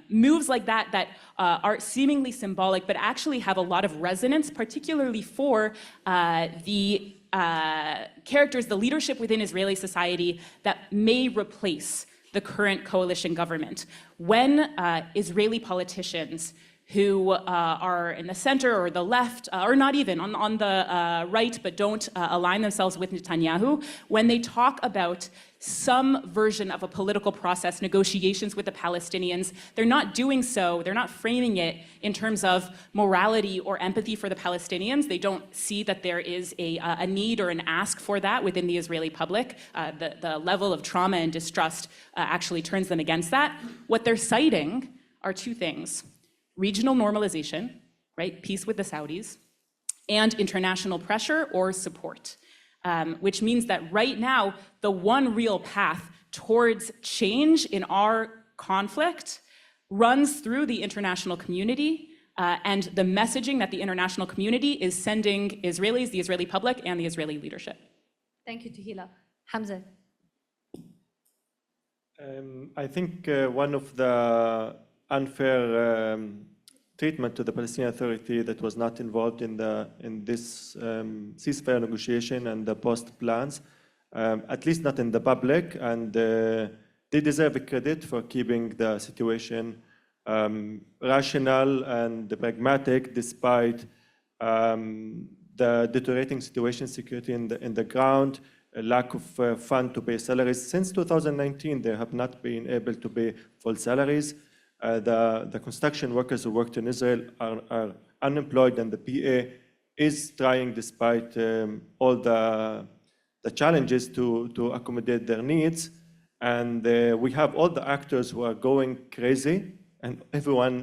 C: Moves like that are seemingly symbolic, but actually have a lot of resonance, particularly for the characters, the leadership within Israeli society that may replace the current coalition government. When Israeli politicians who are in the center or the left, or not even on the right, but don't align themselves with Netanyahu, when they talk about some version of a political process, negotiations with the Palestinians, they're not doing so, they're not framing it in terms of morality or empathy for the Palestinians. They don't see that there is a need or an ask for that within the Israeli public. The level of trauma and distrust actually turns them against that. What they're citing are two things: regional normalization, right, peace with the Saudis, and international pressure or support. Which means that right now, the one real path towards change in our conflict runs through the international community and the messaging that the international community is sending Israelis, the Israeli public, and the Israeli leadership.
B: Thank you, Tehila. Hamza.
D: I think one of the unfair treatment to the Palestinian Authority that was not involved in this ceasefire negotiation and the post plans, at least not in the public, and they deserve a credit for keeping the situation rational and pragmatic despite the deteriorating situation, security in the ground, a lack of fund to pay salaries. Since 2019, they have not been able to pay full salaries. The construction workers who worked in Israel are unemployed, and the PA is trying, despite all the challenges, to accommodate their needs. And we have all the actors who are going crazy, and everyone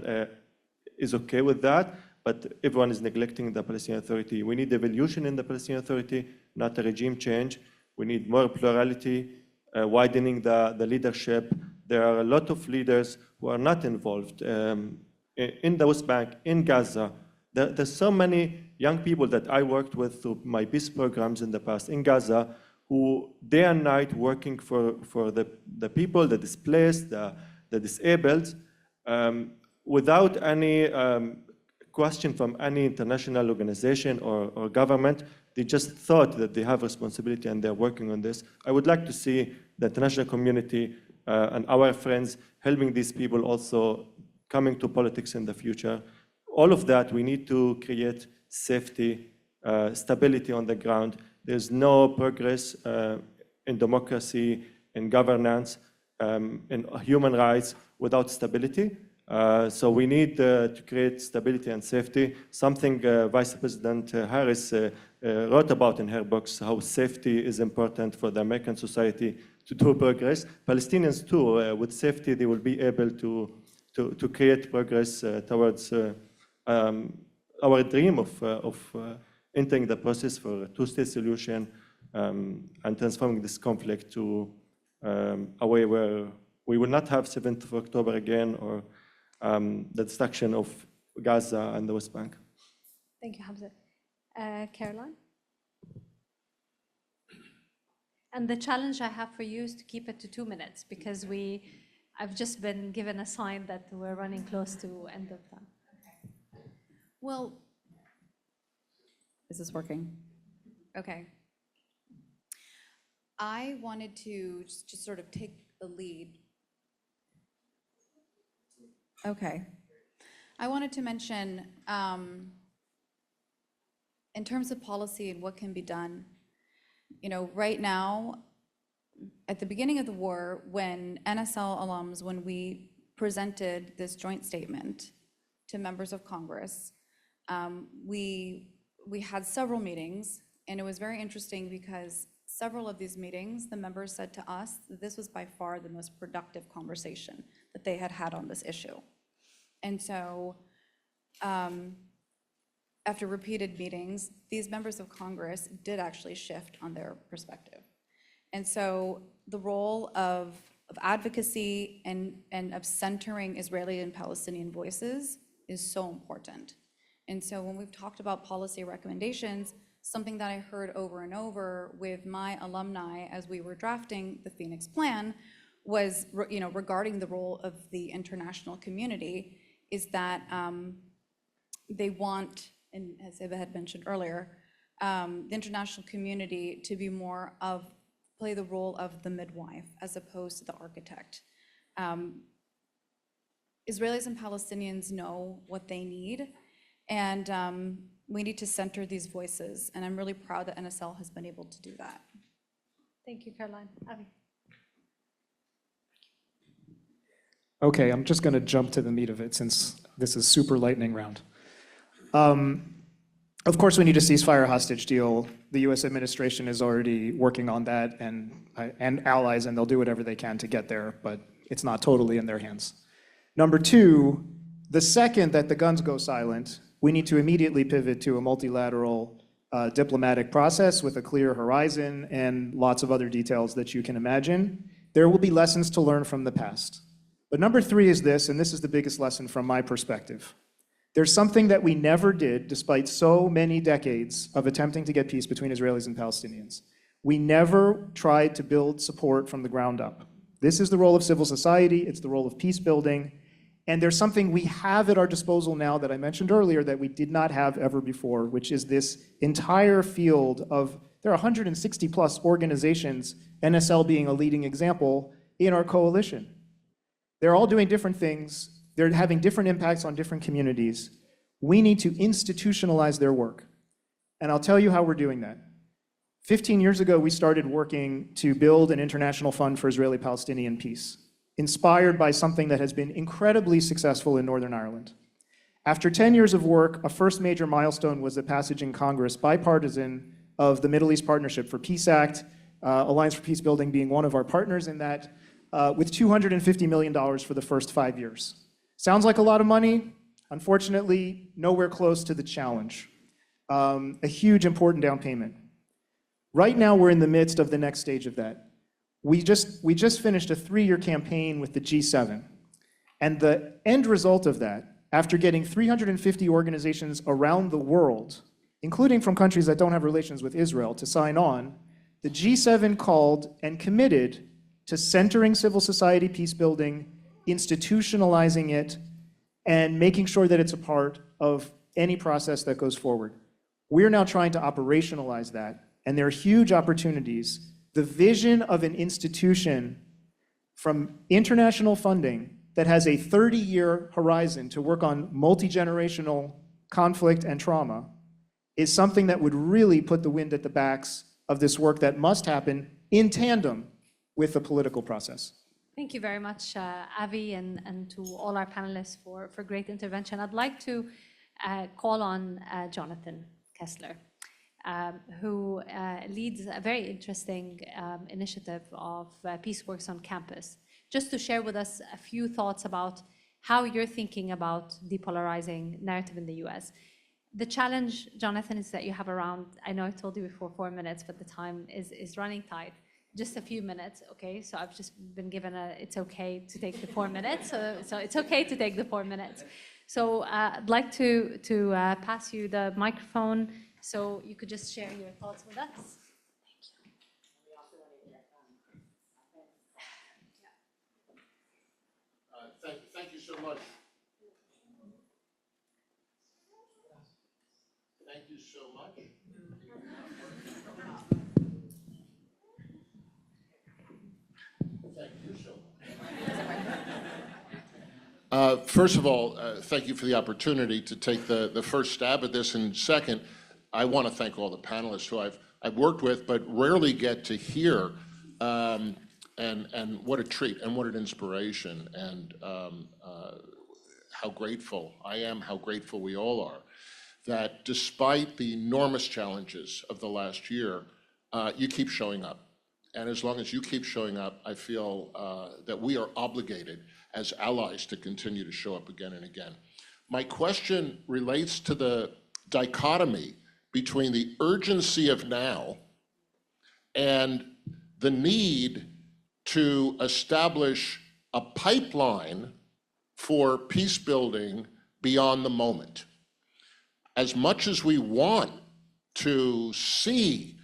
D: is okay with that, but everyone is neglecting the Palestinian Authority. We need evolution in the Palestinian Authority, not a regime change. We need more plurality, widening the leadership. There are a lot of leaders who are not involved in the West Bank, in Gaza. There's so many young people that I worked with through my peace programs in the past in Gaza who day and night working for the people, the displaced, the disabled, without any question from any international organization or government. They just thought that they have responsibility and they're working on this. I would like to see the international community and our friends helping these people also coming to politics in the future. All of that, we need to create safety, stability on the ground. There's no progress in democracy, in governance, in human rights without stability. So we need to create stability and safety, something Vice President Harris wrote about in her books, how safety is important for the American society to do progress. Palestinians too, with safety, they will be able to create progress towards our dream of entering the process for a two-state solution and transforming this conflict to a way where we will not have 7th of October again or the destruction of Gaza and the West Bank.
B: Thank you, Hamza. Caroline? And the challenge I have for you is to keep it to 2 minutes because I've just been given a sign that we're running close to end of time.
E: Well, is this working? Okay. I wanted to just sort of take the lead. Okay. I wanted to mention, in terms of policy and what can be done, right now, at the beginning of the war, when NSL alums, when we presented this joint statement to members of Congress, we had several meetings, and it was very interesting because several of these meetings, the members said to us that this was by far the most productive conversation that they had had on this issue. And so after repeated meetings, these members of Congress did actually shift on their perspective. And so the role of advocacy and of centering Israeli and Palestinian voices is so important. And so when we've talked about policy recommendations, something that I heard over and over with my alumni as we were drafting the Phoenix Plan was, regarding the role of the international community, is that they want, and as Eva had mentioned earlier, the international community to be more play the role of the midwife as opposed to the architect. Israelis and Palestinians know what they need, and we need to center these voices, and I'm really proud that NSL has been able to do that.
B: Thank you, Caroline. Avi.
F: Okay, I'm just going to jump to the meat of it since this is super lightning round. Of course, we need a ceasefire hostage deal. The U.S. administration is already working on that, and allies, and they'll do whatever they can to get there, but it's not totally in their hands. Number two, the second that the guns go silent, we need to immediately pivot to a multilateral diplomatic process with a clear horizon and lots of other details that you can imagine. There will be lessons to learn from the past. But number three is this, and this is the biggest lesson from my perspective. There's something that we never did, despite so many decades of attempting to get peace between Israelis and Palestinians. We never tried to build support from the ground up. This is the role of civil society, it's the role of peace building, and there's something we have at our disposal now that I mentioned earlier that we did not have ever before, which is this entire field of, there are 160 plus organizations, NSL being a leading example, in our coalition. They're all doing different things. They're having different impacts on different communities. We need to institutionalize their work. And I'll tell you how we're doing that. 15 years ago, we started working to build an international fund for Israeli-Palestinian peace, inspired by something that has been incredibly successful in Northern Ireland. After 10 years of work, a first major milestone was the passage in Congress, bipartisan, of the Middle East Partnership for Peace Act, Alliance for Peace Building being one of our partners in that, with $250 million for the first 5 years. Sounds like a lot of money. Unfortunately, nowhere close to the challenge. A huge, important down payment. Right now, we're in the midst of the next stage of that. We just finished a 3-year campaign with the G7. And the end result of that, after getting 350 organizations around the world, including from countries that don't have relations with Israel, to sign on, the G7 called and committed to centering civil society peace building, institutionalizing it, and making sure that it's a part of any process that goes forward. We're now trying to operationalize that, and there are huge opportunities. The vision of an institution from international funding that has a 30-year horizon to work on multi-generational conflict and trauma is something that would really put the wind at the backs of this work that must happen in tandem with the political process.
B: Thank you very much, Avi, and to all our panelists for great intervention. I'd like to call on Jonathan Kessler, who leads a very interesting initiative of Peaceworks on campus, just to share with us a few thoughts about how you're thinking about depolarizing narrative in the US. The challenge, Jonathan, is that you have around, I know I told you before 4 minutes, but the time is running tight. Just a few minutes, okay? So I've just been given it's okay to take the 4 minutes. So it's okay to take the 4 minutes. So I'd like to pass you the microphone so you could just share your thoughts with us.
G: Thank you so much. Thank you so much. Thank you so much. First of all, thank you for the opportunity to take the first stab at this. And second, I want to thank all the panelists who I've worked with, but rarely get to hear. And what a treat and what an inspiration, and how grateful I am, how grateful we all are, that despite the enormous challenges of the last year, you keep showing up. And as long as you keep showing up, I feel that we are obligated as allies to continue to show up again and again. My question relates to the dichotomy between the urgency of now and the need to establish a pipeline for peace building beyond the moment. As much as we want to see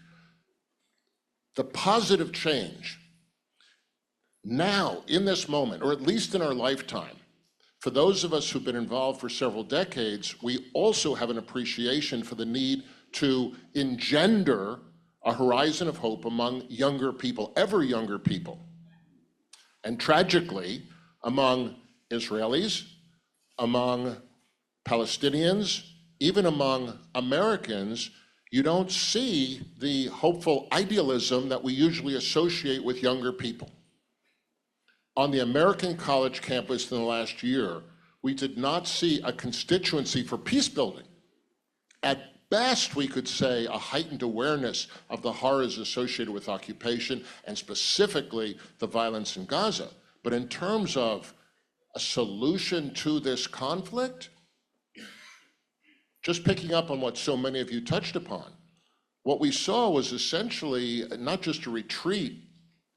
G: the positive change now in this moment, or at least in our lifetime, for those of us who've been involved for several decades, we also have an appreciation for the need to engender a horizon of hope among younger people, ever younger people. And tragically, among Israelis, among Palestinians, even among Americans, you don't see the hopeful idealism that we usually associate with younger people. On the American college campus in the last year, we did not see a constituency for peace building. At best, we could say a heightened awareness of the horrors associated with occupation and specifically the violence in Gaza. But in terms of a solution to this conflict, just picking up on what so many of you touched upon, what we saw was essentially not just a retreat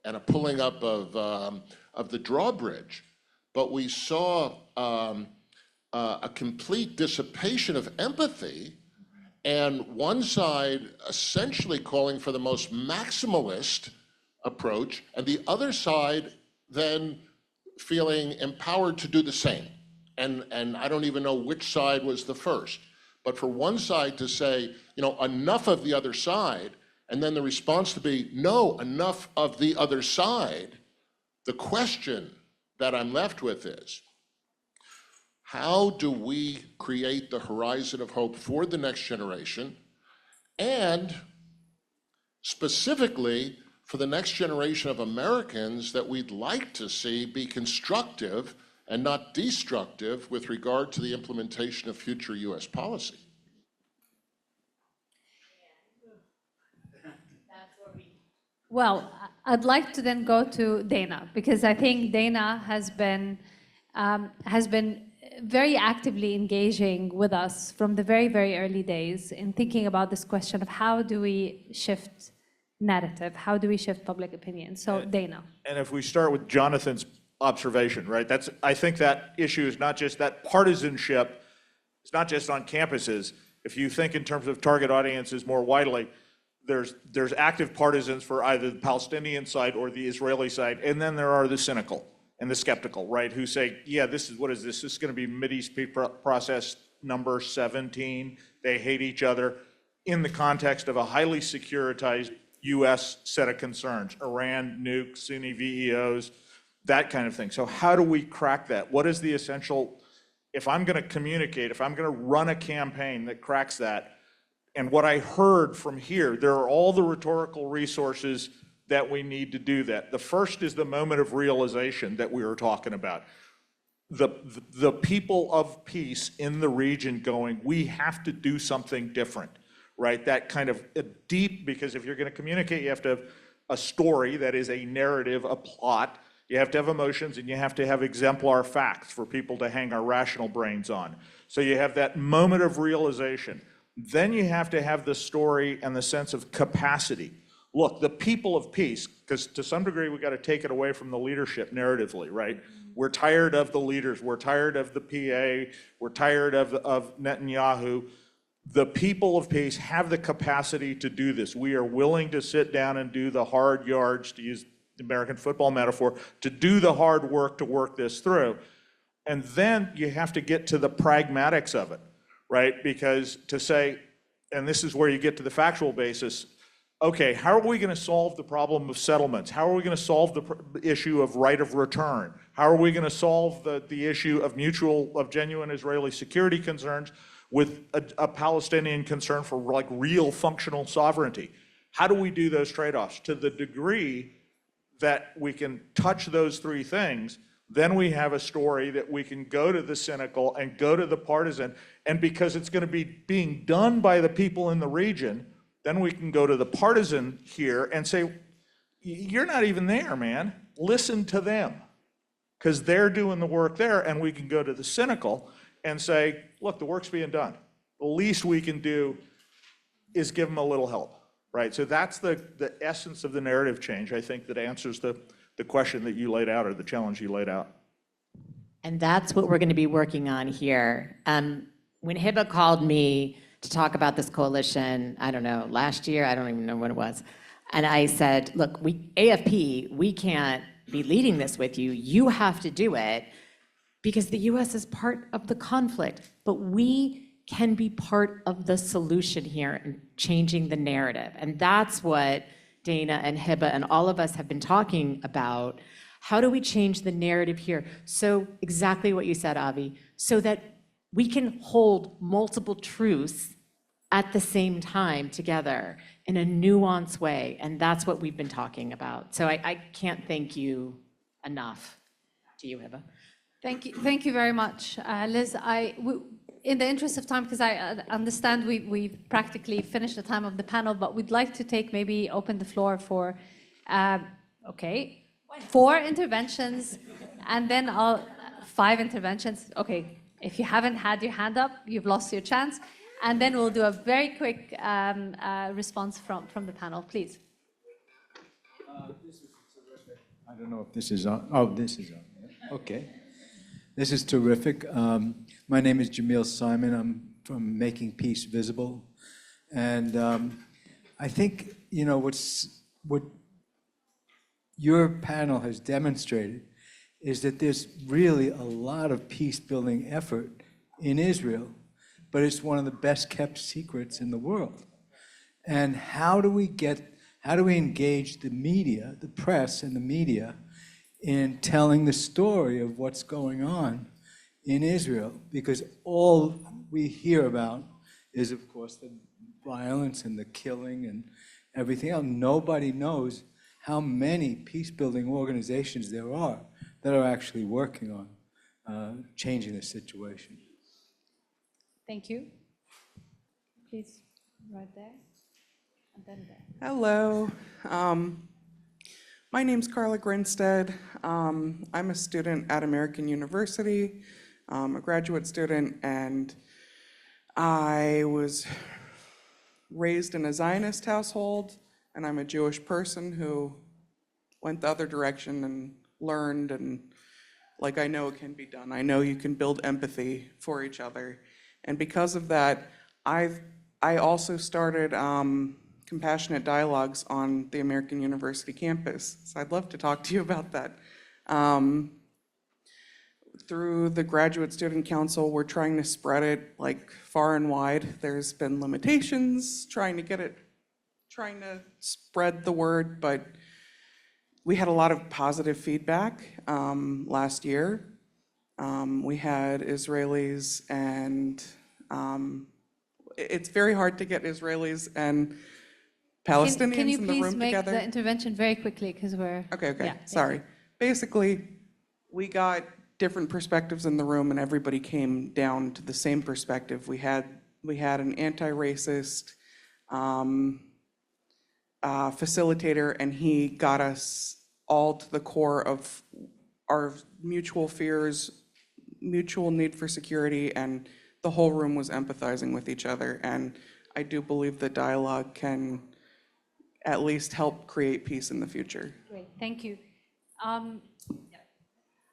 G: and a pulling up of the drawbridge, but we saw a complete dissipation of empathy, and one side essentially calling for the most maximalist approach, and the other side then feeling empowered to do the same. And I don't even know which side was the first, but for one side to say, you know, enough of the other side, and then the response to be, no, enough of the other side, the question that I'm left with is, how do we create the horizon of hope for the next generation, and specifically for the next generation of Americans that we'd like to see be constructive and not destructive with regard to the implementation of future US policy?
B: Well, I'd like to then go to Dana, because I think Dana has been very actively engaging with us from the very, very early days in thinking about this question of how do we shift narrative? How do we shift public opinion? So Dana.
H: And if we start with Jonathan's observation, right, I think that issue is not just that partisanship, it's not just on campuses. If you think in terms of target audiences more widely, there's active partisans for either the Palestinian side or the Israeli side, and then there are the cynical and the skeptical, right, who say, yeah, what is this? This is going to be Mideast process number 17. They hate each other in the context of a highly securitized US set of concerns, Iran, nukes, Sunni VEOs, that kind of thing. So how do we crack that? What is the essential, if I'm going to communicate, if I'm going to run a campaign that cracks that, and what I heard from here, there are all the rhetorical resources that we need to do that. The first is the moment of realization that we were talking about. The people of peace in the region going, we have to do something different, right? That kind of deep, because if you're going to communicate, you have to have a story that is a narrative, a plot. You have to have emotions, and you have to have exemplar facts for people to hang our rational brains on. So you have that moment of realization. Then you have to have the story and the sense of capacity. Look, the people of peace, because to some degree we got to take it away from the leadership narratively, right? We're tired of the leaders. We're tired of the PA. We're tired of Netanyahu. The people of peace have the capacity to do this. We are willing to sit down and do the hard yards, to use the American football metaphor, to do the hard work to work this through. And then you have to get to the pragmatics of it, right? Because to say, and this is where you get to the factual basis, okay, how are we going to solve the problem of settlements? How are we going to solve the issue of right of return? How are we going to solve the issue of genuine Israeli security concerns with a Palestinian concern for like real functional sovereignty? How do we do those trade-offs? To the degree that we can touch those three things, then we have a story that we can go to the cynical and go to the partisan, and because it's going to be being done by the people in the region, then we can go to the partisan here and say, you're not even there, man. Listen to them, because they're doing the work there, and we can go to the cynical and say, look, the work's being done. The least we can do is give them a little help, right? So that's the essence of the narrative change, I think, that answers the question that you laid out, or the challenge you laid out.
I: And that's what we're going to be working on here. When Hiba called me to talk about this coalition, I don't know, last year, I don't even know when it was, and I said, look, AFP, we can't be leading this with you. You have to do it, because the US is part of the conflict, but we can be part of the solution here in changing the narrative. And that's what Dana and Hiba and all of us have been talking about. How do we change the narrative here? So exactly what you said, Avi, so that we can hold multiple truths at the same time together in a nuanced way. And that's what we've been talking about. So I can't thank you enough. To you, Hiba.
B: Thank you very much, Liz. In the interest of time, because I understand we've practically finished the time of the panel, but we'd like to open the floor for, 4 interventions, and then 5 interventions. Okay, if you haven't had your hand up, you've lost your chance. And then we'll do a very quick response from the panel, please.
J: This is terrific. I don't know if this is on. Oh, this is on. Okay. This is terrific. My name is Jamil Simon. I'm from Making Peace Visible. And I think, what your panel has demonstrated is that there's really a lot of peace-building effort in Israel, but it's one of the best kept secrets in the world. And how do we engage the media, the press and the media, in telling the story of what's going on in Israel? Because all we hear about is, of course, the violence and the killing and everything else. Nobody knows how many peace-building organizations there are that are actually working on changing the situation.
B: Thank you. Please, right there, and then there.
K: Hello. My name's Carla Grinstead. I'm a student at American University, a graduate student, and I was raised in a Zionist household, and I'm a Jewish person who went the other direction and learned, and like, I know it can be done. I know you can build empathy for each other. And because of that, I also started compassionate dialogues on the American University campus. So I'd love to talk to you about that. Through the Graduate Student Council, we're trying to spread it like far and wide. There's been limitations trying to spread the word, but we had a lot of positive feedback last year. We had Israelis and it's very hard to get Israelis and Palestinians
B: Can you
K: in the room
B: please make
K: together.
B: the intervention very quickly, because we're...
K: Okay,
B: Yeah, thank
K: sorry. Basically, we got different perspectives in the room and everybody came down to the same perspective. We had an anti-racist facilitator, and he got us all to the core of our mutual fears, mutual need for security, and the whole room was empathizing with each other. And I do believe that dialogue can at least help create peace in the future.
B: Great, thank you.
L: I'm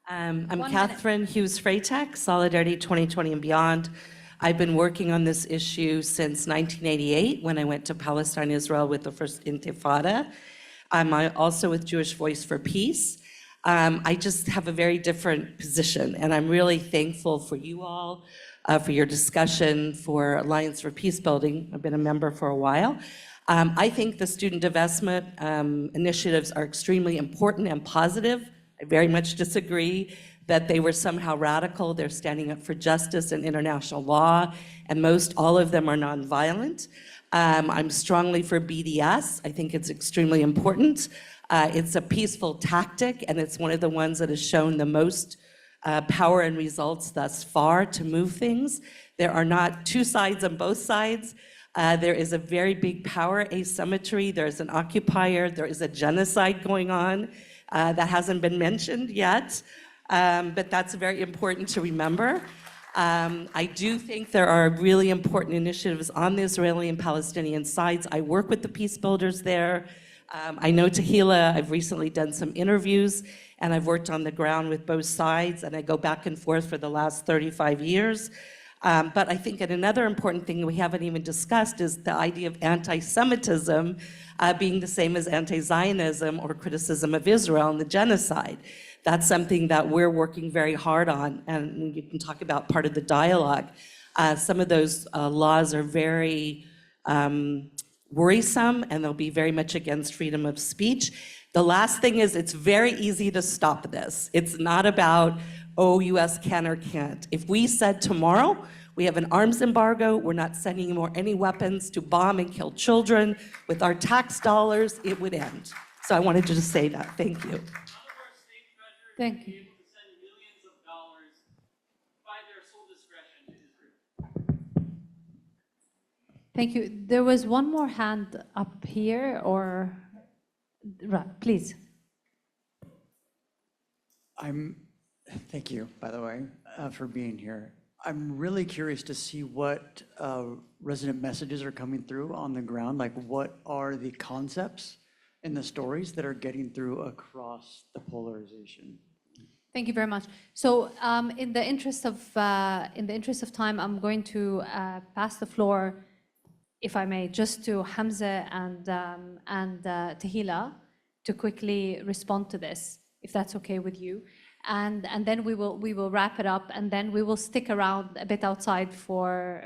B: 1 minute.
L: Catherine Hughes-Freytek, Solidarity 2020 and Beyond. I've been working on this issue since 1988 when I went to Palestine, Israel with the first Intifada. I'm also with Jewish Voice for Peace. I just have a very different position, and I'm really thankful for you all, for your discussion, for Alliance for Peace Building. I've been a member for a while. I think the student divestment initiatives are extremely important and positive. I very much disagree that they were somehow radical. They're standing up for justice and international law, and most all of them are nonviolent. I'm strongly for BDS. I think it's extremely important. It's a peaceful tactic, and it's one of the ones that has shown the most power and results thus far to move things. There are not two sides on both sides. There is a very big power asymmetry. There's an occupier. There is a genocide going on that hasn't been mentioned yet, but that's very important to remember. I do think there are really important initiatives on the Israeli and Palestinian sides. I work with the peace builders there. I know Tehila, I've recently done some interviews, and I've worked on the ground with both sides, and I go back and forth for the last 35 years. But I think another important thing we haven't even discussed is the idea of anti-Semitism being the same as anti-Zionism or criticism of Israel and the genocide. That's something that we're working very hard on, and you can talk about part of the dialogue. Some of those laws are very worrisome, and they'll be very much against freedom of speech. The last thing is, it's very easy to stop this. It's not about, oh, US can or can't. If we said tomorrow, we have an arms embargo, we're not sending more any weapons to bomb and kill children, with our tax dollars, it would end. So I wanted to just say that. Thank you.
B: Thank you. Thank you. There was one more hand up here, or, right, please.
M: Thank you, by the way, for being here. I'm really curious to see what resident messages are coming through on the ground. Like, what are the concepts and the stories that are getting through across the polarization?
B: Thank you very much. So, in the interest of time, I'm going to pass the floor, if I may, just to Hamza and Tehila to quickly respond to this, if that's okay with you. And then we will wrap it up, and then we will stick around a bit outside for,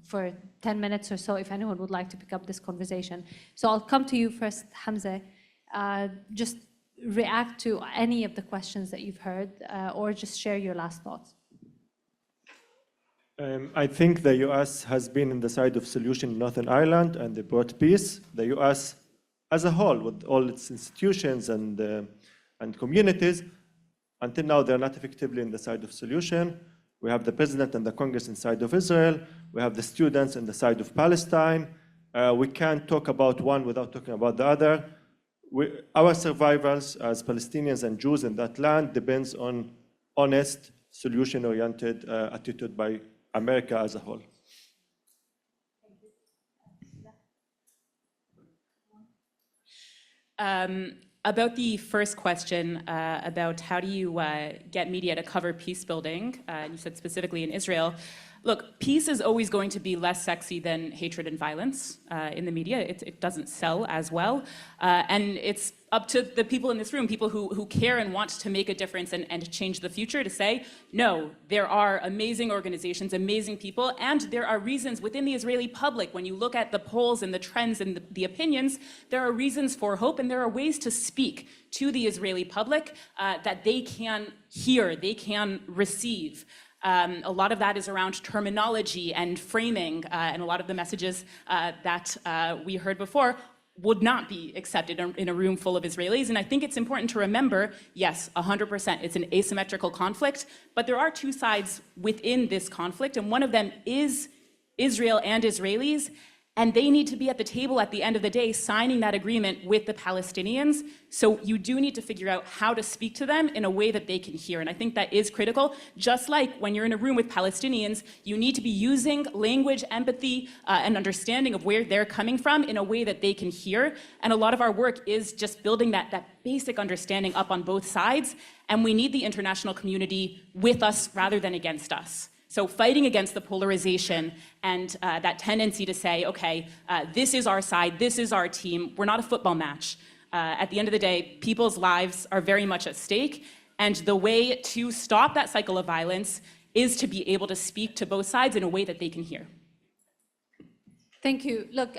B: for 10 minutes or so, if anyone would like to pick up this conversation. So I'll come to you first, Hamza. Just react to any of the questions that you've heard, or just share your last thoughts.
D: I think the US has been on the side of solution in Northern Ireland, and they brought peace. The US as a whole, with all its institutions and communities, until now, they're not effectively in the side of solution. We have the president and the Congress inside of Israel. We have the students in the side of Palestine. We can't talk about one without talking about the other. Our survivals as Palestinians and Jews in that land depends on honest, solution-oriented attitude by America as a whole.
C: About the first question, about how do you get media to cover peace building, and you said specifically in Israel. Look, peace is always going to be less sexy than hatred and violence in the media. It doesn't sell as well. And it's up to the people in this room, people who care and want to make a difference and change the future, to say, no, there are amazing organizations, amazing people, and there are reasons within the Israeli public, when you look at the polls and the trends and the opinions, there are reasons for hope, and there are ways to speak to the Israeli public that they can hear, they can receive. A lot of that is around terminology and framing, and a lot of the messages that we heard before would not be accepted in a room full of Israelis. And I think it's important to remember, yes, 100%, it's an asymmetrical conflict, but there are two sides within this conflict, and one of them is Israel and Israelis, and they need to be at the table at the end of the day signing that agreement with the Palestinians. So you do need to figure out how to speak to them in a way that they can hear. And I think that is critical. Just like when you're in a room with Palestinians, you need to be using language, empathy, and understanding of where they're coming from in a way that they can hear. And a lot of our work is just building that basic understanding up on both sides. And we need the international community with us rather than against us. So fighting against the polarization and that tendency to say, okay, this is our side, this is our team, we're not a football match. At the end of the day, people's lives are very much at stake, and the way to stop that cycle of violence is to be able to speak to both sides in a way that they can hear.
B: Thank you. Look,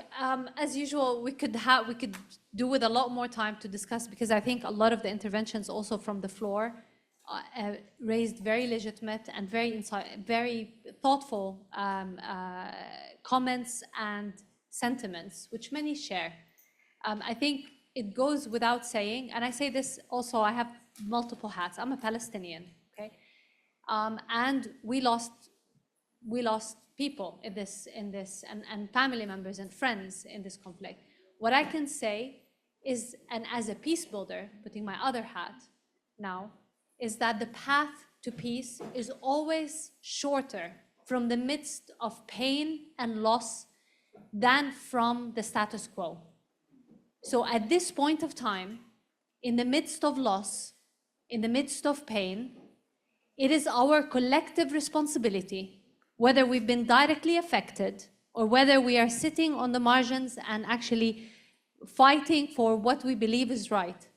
B: as usual, we could do with a lot more time to discuss, because I think a lot of the interventions also from the floor raised very legitimate and very thoughtful comments and sentiments, which many share. I think it goes without saying, and I say this also, I have multiple hats. I'm a Palestinian, okay? And we lost people in this, and family members and friends in this conflict. What I can say is, and as a peace builder, putting my other hat now, is that the path to peace is always shorter from the midst of pain and loss than from the status quo. So at this point of time, in the midst of loss, in the midst of pain, it is our collective responsibility, whether we've been directly affected or whether we are sitting on the margins and actually fighting for what we believe is right,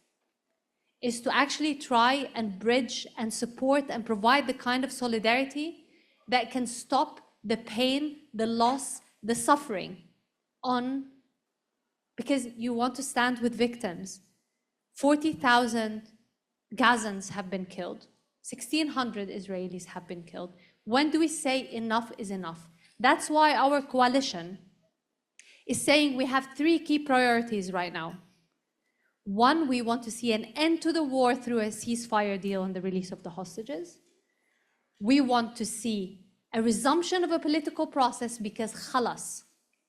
B: is to actually try and bridge and support and provide the kind of solidarity that can stop the pain, the loss, the suffering because you want to stand with victims. 40,000 Gazans have been killed. 1,600 Israelis have been killed. When do we say enough is enough? That's why our coalition is saying we have 3 key priorities right now. One, we want to see an end to the war through a ceasefire deal and the release of the hostages. We want to see a resumption of a political process, because khalas,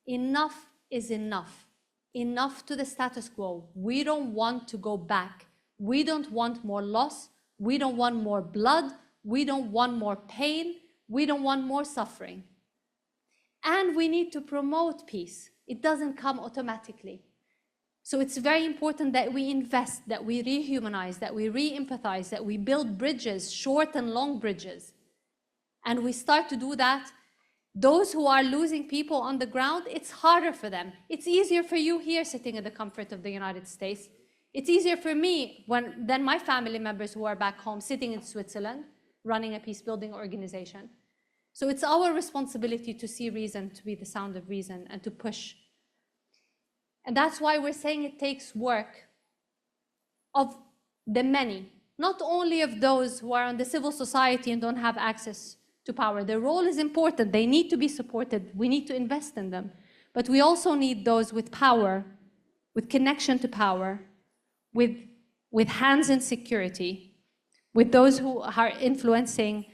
B: enough is enough. Enough to the status quo. We don't want to go back. We don't want more loss. We don't want more blood. We don't want more pain. We don't want more suffering. And we need to promote peace. It doesn't come automatically. So it's very important that we invest, that we rehumanize, that we re-empathize, that we build bridges, short and long bridges. And we start to do that. Those who are losing people on the ground, it's harder for them. It's easier for you here sitting in the comfort of the United States. It's easier for me than my family members who are back home sitting in Switzerland, running a peace-building organization. So it's our responsibility to see reason, to be the sound of reason, and to push. And that's why we're saying it takes work of the many, not only of those who are in the civil society and don't have access to power. Their role is important. They need to be supported. We need to invest in them. But we also need those with power, with connection to power, with hands in security, with those who are influencing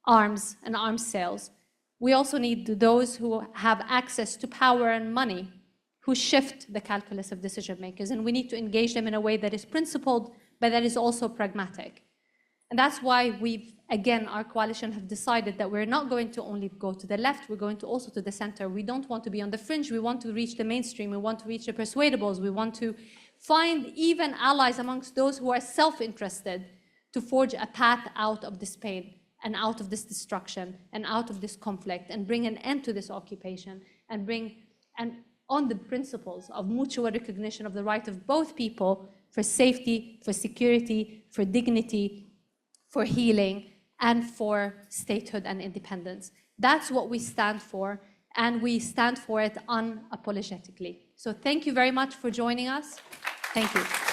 B: arms and arms sales. We also need those who have access to power and money, who shift the calculus of decision makers, and we need to engage them in a way that is principled, but that is also pragmatic. And that's why again, our coalition have decided that we're not going to only go to the left, we're going to also to the center. We don't want to be on the fringe, we want to reach the mainstream, we want to reach the persuadables, we want to find even allies amongst those who are self-interested to forge a path out of this pain and out of this destruction and out of this conflict and bring an end to this occupation and bring on the principles of mutual recognition of the right of both people for safety, for security, for dignity, for healing, and for statehood and independence. That's what we stand for, and we stand for it unapologetically. So thank you very much for joining us. Thank you.